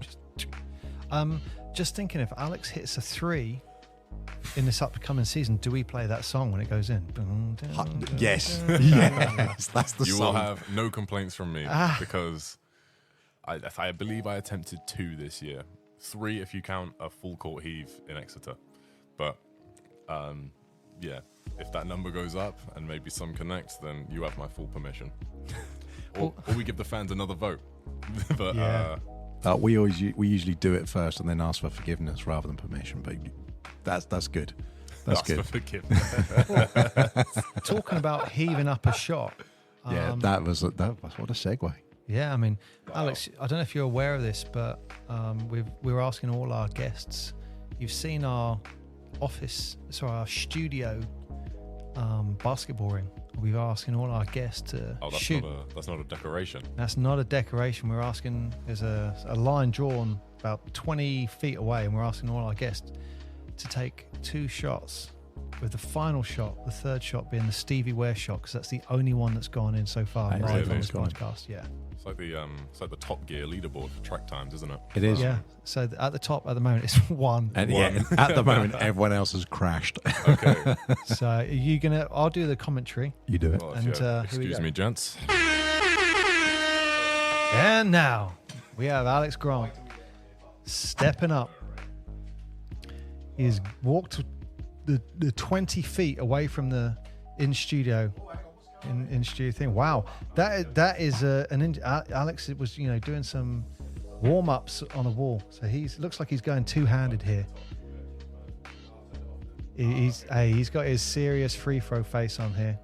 Just thinking, if Alex hits a three in this upcoming season, do we play that song when it goes in? Yes. Yes. That's the song. You will have no complaints from me because I believe I attempted 2 this year. 3 if you count a full court heave in Exeter. But if that number goes up and maybe some connect, then you have my full permission. or we give the fans another vote. But we usually do it first and then ask for forgiveness rather than permission. But that's good. That's ask good. For forgiveness. Talking about heaving up a shot. That was what a segue. Yeah, I mean, Alex, I don't know if you're aware of this, but we're asking all our guests. You've seen our our studio basketball ring. We're asking all our guests to shoot. That's not a decoration. That's not a decoration. We're asking, there's a line drawn about 20 feet away, and we're asking all our guests to take 2 shots, with the final shot, the third shot being the Stevie Ware shot, because that's the only one that's gone in so far live on this podcast. Yeah. It's like the Top Gear leaderboard for track times, isn't it? It is. Yeah. So at the top at the moment it's 1. And yeah, at the moment everyone else has crashed. Okay. So are you gonna? I'll do the commentary. You do it. Well, And, excuse me, gents. And now we have Alex Grant stepping up. He's walked the 20 feet away from the in studio thing. Wow, that is Alex was doing some warm-ups on a wall, so looks like he's going two-handed here. He's got his serious free throw face on here.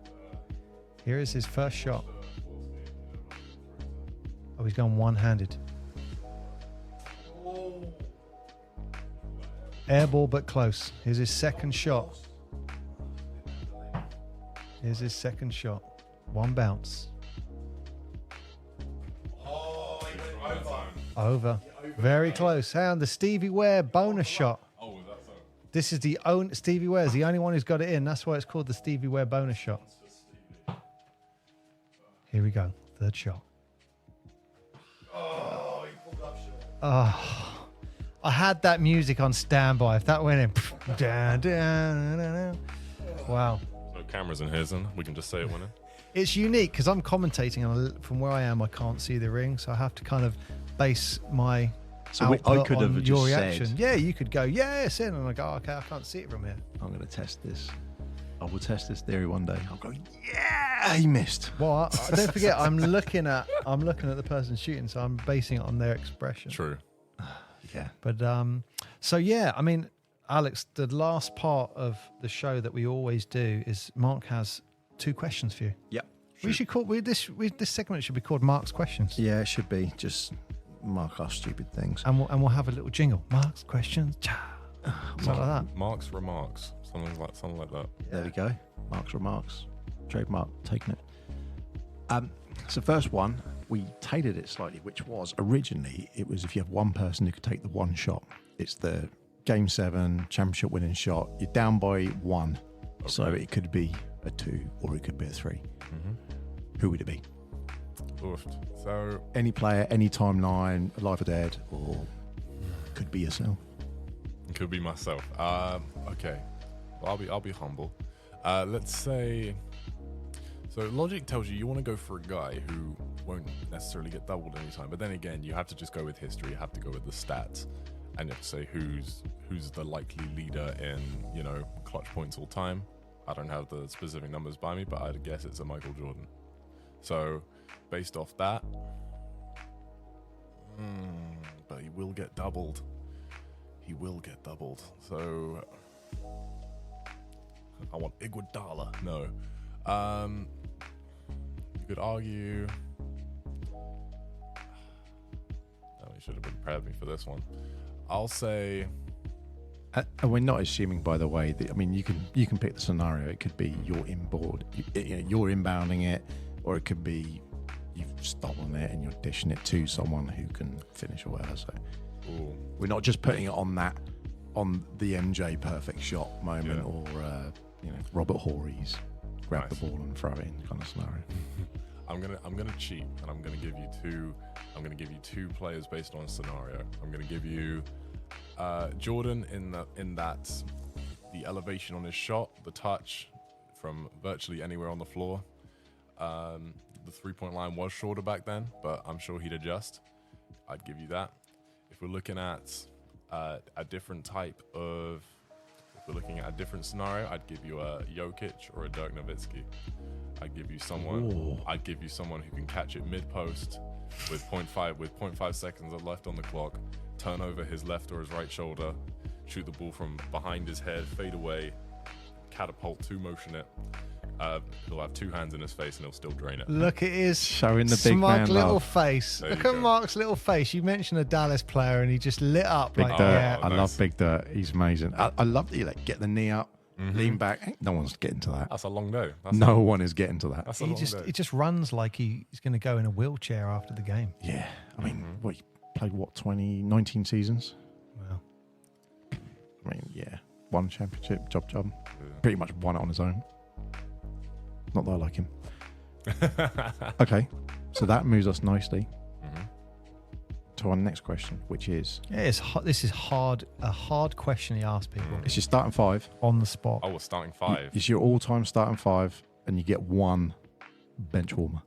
Here is his first shot. Oh, he's going one-handed. Air ball, but close. Here's his second shot. One bounce. Over. Very close. And the Stevie Ware bonus shot. Oh, was that so? This is Stevie Ware is the only one who's got it in. That's why it's called the Stevie Ware bonus shot. Here we go. Third shot. Oh, he pulled up short. Oh, I had that music on standby. If that went in, wow. No cameras in here, son. We can just say it went in. It's unique because I'm commentating and from where I am, I can't see the ring, so I have to kind of base my output I could on have your just reaction. said, yeah, you could go, yeah, it's in, and I go, okay, I can't see it from here. I'm going to test this. I will test this theory one day. I'll go, yeah, he missed. Well, don't forget, I'm looking at the person shooting, so I'm basing it on their expression. True. Yeah. But so yeah, I mean, Alex, the last part of the show that we always do is Mark has 2 questions for you. Yep. We should call this segment should be called Mark's Questions. Yeah, it should be. Just mark our stupid things. And we'll have a little jingle. Mark's Questions. Something like that. Mark's remarks. Something like that. There we go. Mark's remarks. Trademark. Taking it. So first one, we tailored it slightly, which was originally, it was if you have one person who could take the one shot. It's the Game 7 championship winning shot. You're down by 1. Okay. So it could be a 2 or it could be a 3. Mm-hmm. Who would it be? Oof. So any player, any timeline, alive or dead, or could be yourself. It could be myself. Okay. Well, I'll be humble. Let's say. So logic tells you want to go for a guy who won't necessarily get doubled anytime, but then again, you have to just go with history. You have to go with the stats, and you have to say who's the likely leader in clutch points all time. I don't have the specific numbers by me, but I'd guess it's a Michael Jordan. So based off that, but he will get doubled. So I want Iguodala. No. You could argue. Oh, you should have prepared me for this one. I'll say. And we're not assuming, by the way, that you can pick the scenario. It could be you're inboard, you're inbounding it, or it could be you've stolen it and you're dishing it to someone who can finish or whatever. So we're not just putting it on the MJ perfect shot moment, or Robert Horry's grab the ball and throw it in kind of scenario. I'm gonna cheat, and I'm gonna give you two players based on a scenario. I'm gonna give you Jordan in that the elevation on his shot, the touch from virtually anywhere on the floor. The 3-point line was shorter back then, but I'm sure he'd adjust. I'd give you that. If we're looking at a different type of, if we're looking at a different scenario, I'd give you a Jokic or a Dirk Nowitzki. I'd give you someone who can catch it mid post with 0.5 seconds left on the clock, turn over his left or his right shoulder, shoot the ball from behind his head, fade away, catapult, 2-motion it. He'll have 2 hands in his face and he'll still drain it. Look at his Showing the big smug man little love. face. There Look you at go. Mark's little face. You mentioned a Dallas player and he just lit up. Big like, Dirt. yeah. I nice. love Big Dirt. He's amazing. I love that you get the knee up, lean back. No one's getting to that. That's a long day. That's No one is getting to that. That's a He long just day. he just runs like he's going to go in a wheelchair after the game. Yeah. I mean, what, he played, 19 seasons? Wow. I mean, yeah. Won championship, job. Pretty much won it on his own. Not that I like him. Okay. So that moves us nicely to our next question, which is... Yeah, this is hard. A hard question he asked people It's your starting 5. on the spot. Oh, we're starting 5. It's your all-time starting 5, and you get 1 bench warmer.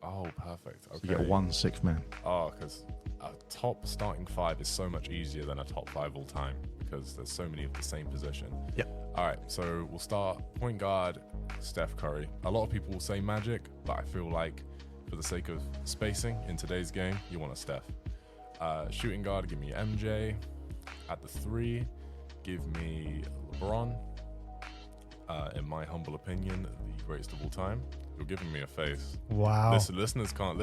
Oh, perfect. Okay. You get 1 6th man. Oh, because a top starting 5 is so much easier than a top 5 all time because there's so many of the same position. Yep. All right, so we'll start point guard, Steph Curry. A lot of people will say Magic, but I feel like for the sake of spacing in today's game, you want a Steph. Shooting guard, give me MJ. At the 3, give me LeBron. In my humble opinion, the greatest of all time. You're giving me a face. Wow. Listeners can't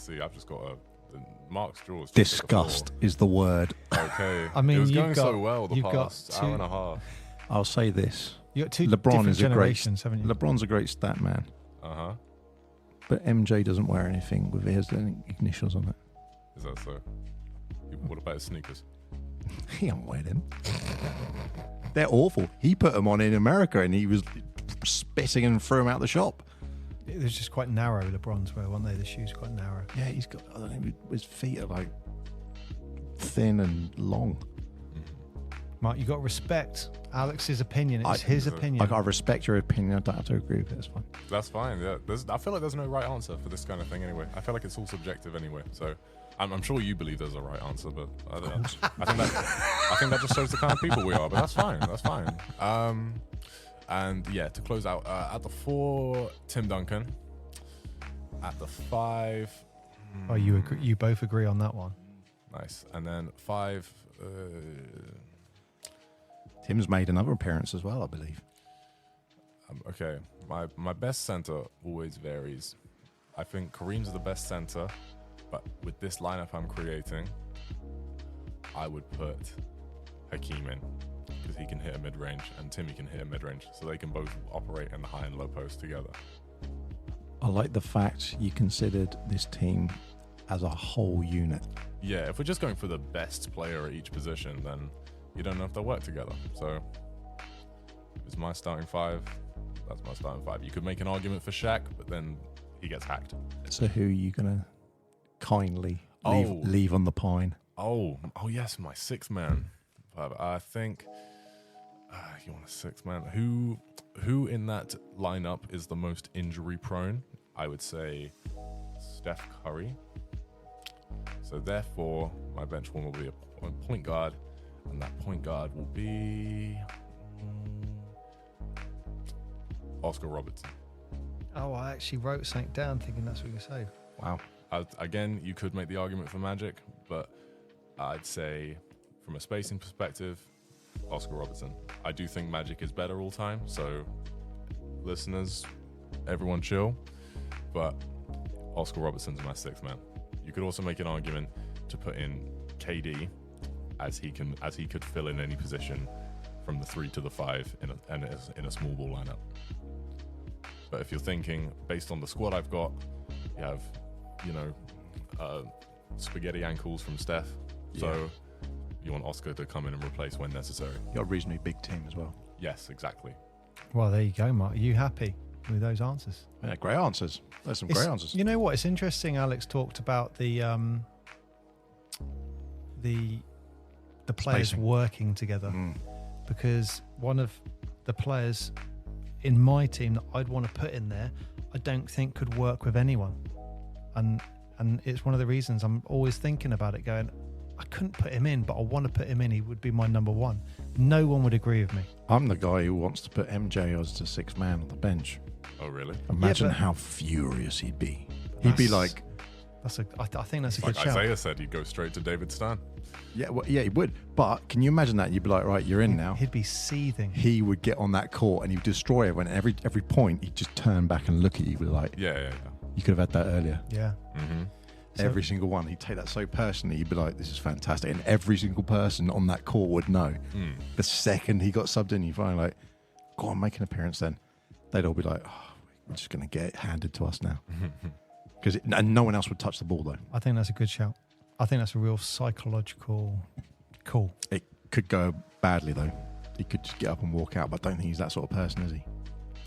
see. I've just got Mark's jaws. just Disgust is the word. hit the floor. Okay. I mean, it was you've going got- so well the you've got past 2 hour and a half. I'll say this. You got 2 LeBron different is a great... generations, haven't you? LeBron's a great stat man, but MJ doesn't wear anything with his initials on it. Is that so? What about his sneakers? He don't wear them. They're awful. He put them on in America and he was spitting and threw them out the shop. It was just quite narrow. LeBron's were, weren't they? The shoes quite narrow. Yeah, he's got... I don't know, his feet are like thin and long. Mark, you got to respect Alex's opinion. It's his opinion. I respect your opinion. I don't have to agree with it. It's fine. That's fine. Yeah. I feel like there's no right answer for this kind of thing anyway. I feel like it's all subjective anyway. So I'm sure you believe there's a right answer, but I don't know. I think that just shows the kind of people we are. But that's fine. That's fine. And yeah, to close out at the 4, Tim Duncan. At the 5. Oh, you agree? You both agree on that one. Nice. And then 5. Tim's made another appearance as well, I believe. Okay, my best center always varies. I think Kareem's the best center, but with this lineup I'm creating, I would put Hakeem in because he can hit a mid-range and Timmy can hit a mid-range, so they can both operate in the high and low post together. I like the fact you considered this team as a whole unit. Yeah, if we're just going for the best player at each position, then you don't know if they'll work together. So it's my starting 5. That's my starting 5. You could make an argument for Shaq, but then he gets hacked. So who are you going to kindly Oh. leave on the pine? Oh yes, my 6th man. I think you want a 6th man. Who in that lineup is the most injury prone? I would say Steph Curry. So therefore, my bench one will be a point guard, and that point guard will be Oscar Robertson. Oh, I actually wrote something down thinking that's what you say. Wow. Again, you could make the argument for Magic, but I'd say from a spacing perspective, Oscar Robertson. I do think Magic is better all time, so listeners, everyone chill, but Oscar Robertson's my 6th man. You could also make an argument to put in KD as he could fill in any position from the 3 to the 5 in a small ball lineup. But if you're thinking based on the squad I've got, you have, spaghetti ankles from Steph. So you want Oscar to come in and replace when necessary. You're a reasonably big team as well. Yes, exactly. Well, there you go, Mark. Are you happy with those answers? Yeah, great answers. There's some great answers. You know what? It's interesting. Alex talked about the players Spacing. working together because one of the players in my team that I'd want to put in there, I don't think could work with anyone, and it's one of the reasons I'm always thinking about it. Going, I couldn't put him in, but I want to put him in. He would be my number 1. No one would agree with me. I'm the guy who wants to put MJ as the 6th man on the bench. Oh, really? Imagine but- how furious he'd be. He'd be like, I think that's a Like good shout. Isaiah said, he'd go straight to David Stern. Yeah, well, yeah, he would. But can you imagine that? You'd be like, right, you're in now. He'd be seething. He would get on that court and he'd destroy it. When every point, he'd just turn back and look at you with like, Yeah. you could have had that earlier. Yeah. Mm-hmm. So- Every single one. He'd take that so personally. He'd be like, this is fantastic. And every single person on that court would know. The second he got subbed in, you find like, go on, make an appearance then. They'd all be like, oh, we're just going to get it handed to us now. And no one else would touch the ball though. I think that's a good shout. I think that's a real psychological call. It could go badly though. He could just get up and walk out, but I don't think he's that sort of person, is he?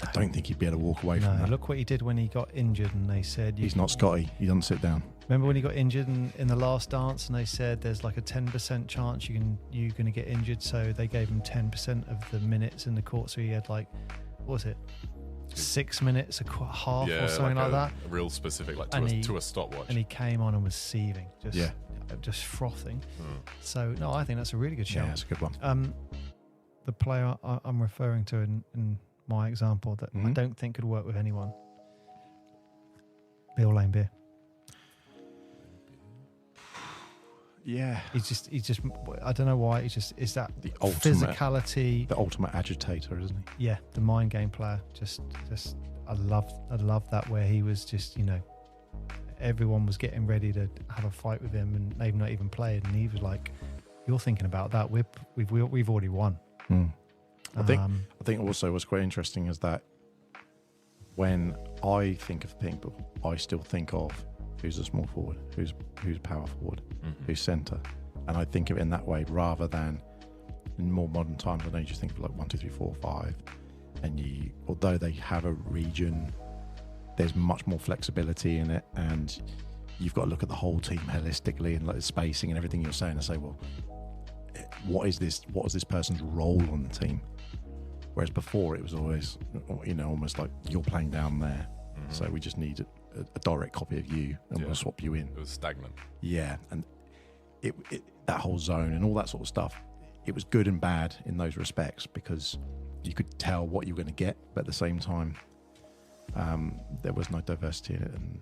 I don't think he'd be able to walk away from No, that. look what he did when he got injured, and they said He's not Scotty. He doesn't sit down. Remember when he got injured in the last dance, and they said there's like a 10% chance you're going to get injured, so they gave him 10% of the minutes in the court, so he had like, what was it, 6 minutes, half or something like that. A real specific, like to a stopwatch. And he came on and was seething, just frothing. So no, I think that's a really good shout. Yeah, that's a good one. The player I'm referring to in my example that I don't think could work with anyone, Bill Lane Beer. Yeah, He's just I don't know why. It's that the ultimate physicality, the ultimate agitator, isn't he? yeah, the mind game player. Just I love that, where he was just, everyone was getting ready to have a fight with him, and they've not even played, and he was like, "You're thinking about that? We've already won." I think also what's quite interesting is that when I think of people, I still think of who's a small forward, who's power forward, who's centre, and I think of it in that way rather than in more modern times. I know you just think of like 1, 2, 3, 4, 5, and although they have a region, there's much more flexibility in it, and you've got to look at the whole team holistically and like the spacing and everything you're saying, and say, well, what is this person's role on the team? Whereas before it was always, almost like you're playing down there, so we just need a direct copy of you, and we'll swap you in. It was stagnant. Yeah, and it that whole zone and all that sort of stuff, it was good and bad in those respects, because you could tell what you were going to get, but at the same time, there was no diversity in it, and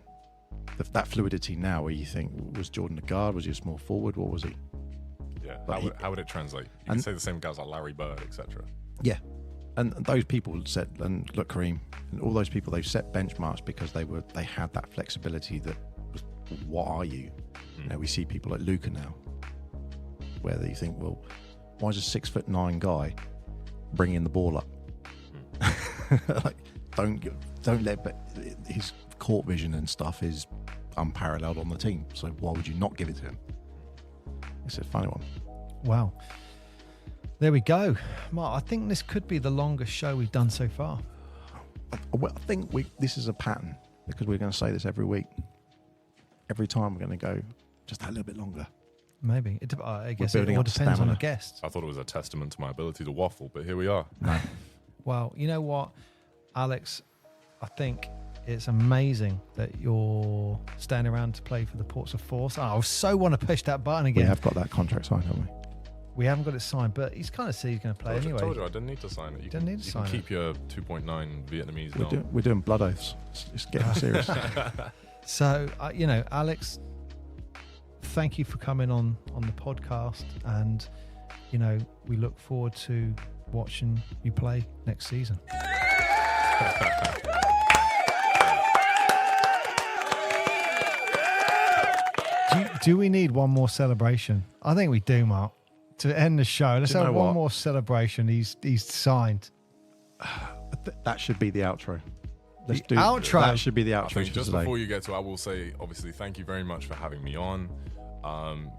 that fluidity now, where you think, was Jordan a guard? Was he a small forward? What was he? Yeah. But How would it translate? You can say the same guys like Larry Bird, etc. Yeah. And those people said, and look, Kareem, and all those people, they've set benchmarks because they had that flexibility that was, what are you? We see people like Luca now, where you think, well, why is a 6'9" guy bringing the ball up? Like, don't let, but his court vision and stuff is unparalleled on the team. So why would you not give it to him? It's a funny one. Wow. There we go. Mark, I think this could be the longest show we've done so far. I think this is a pattern, because we're going to say this every week. Every time we're going to go just that little bit longer. Maybe. I guess it building all up depends on stamina. the guest. I thought it was a testament to my ability to waffle, but here we are. No. Well, you know what, Alex? I think it's amazing that you're staying around to play for the Portsmouth Force. I so want to push that button again. We have got that contract signed, haven't we? We haven't got it signed, but he's kind of said he's going to play anyway. I told you I didn't need to sign it. You Didn't need to sign You can it. keep your 2.9 Vietnamese. We're doing blood oaths. It's getting serious. So, Alex, thank you for coming on the podcast, and we look forward to watching you play next season. Do we need one more celebration? I think we do, Mark. To end the show, let's have one more celebration. He's signed. That should be the outro. Outro? That should be the I outro. think for just today. before you get to, I will say, obviously, thank you very much for having me on.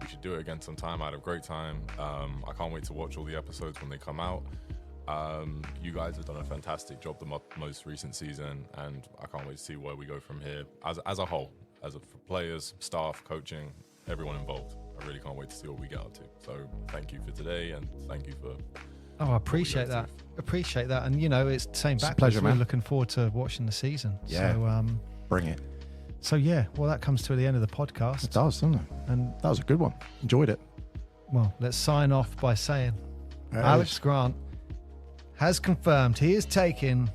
We should do it again sometime. I had a great time. I can't wait to watch all the episodes when they come out. You guys have done a fantastic job the most recent season, and I can't wait to see where we go from here as a whole, for players, staff, coaching, everyone involved. I really can't wait to see what we get up to. So thank you for today, and thank you for... Oh, I appreciate that. Appreciate that. And, it's the same back. pleasure, man. We're looking forward to watching the season. Yeah. So, Bring it. So, well, that comes to the end of the podcast. It does, doesn't it? And, That was a good one. Enjoyed it. well, let's sign off by saying There it Alex is. Grant has confirmed he is taking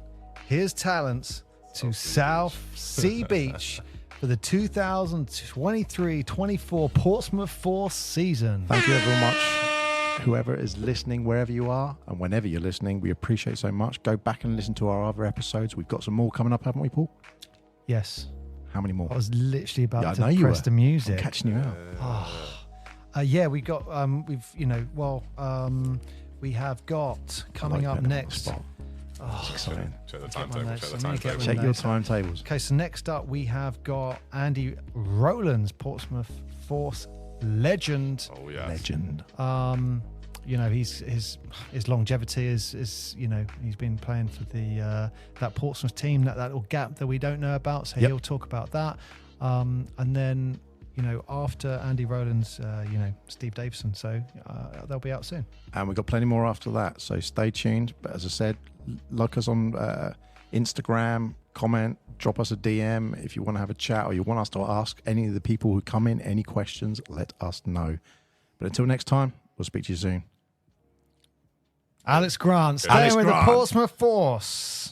his talents to South Sea Beach for the 2023-24 Portsmouth Force season. Thank you very much, whoever is listening, wherever you are, and whenever you're listening. We appreciate so much. Go back and listen to our other episodes. We've got some more coming up, haven't we, Paul? Yes. How many more? I was literally about I to know you press were. the music. I'm catching you out. Yeah, we got we have got coming up next. It's exciting. Check the Get my timetable. notes. Check the Let me get timetable. my Check your notes. timetables. Okay, so next up we have got Andy Rowlands, Portsmouth Force legend. Oh yeah. Legend. His longevity is he's been playing for the that Portsmouth team, that little gap that we don't know about. So he'll talk about that. And then after Andy Rowlands, Steve Davison. So they'll be out soon. And we've got plenty more after that. So stay tuned. But as I said, like us on Instagram, comment, drop us a DM if you want to have a chat or you want us to ask any of the people who come in any questions, let us know. But until next time, we'll speak to you soon. Alex Grant, staying with the Portsmouth Force.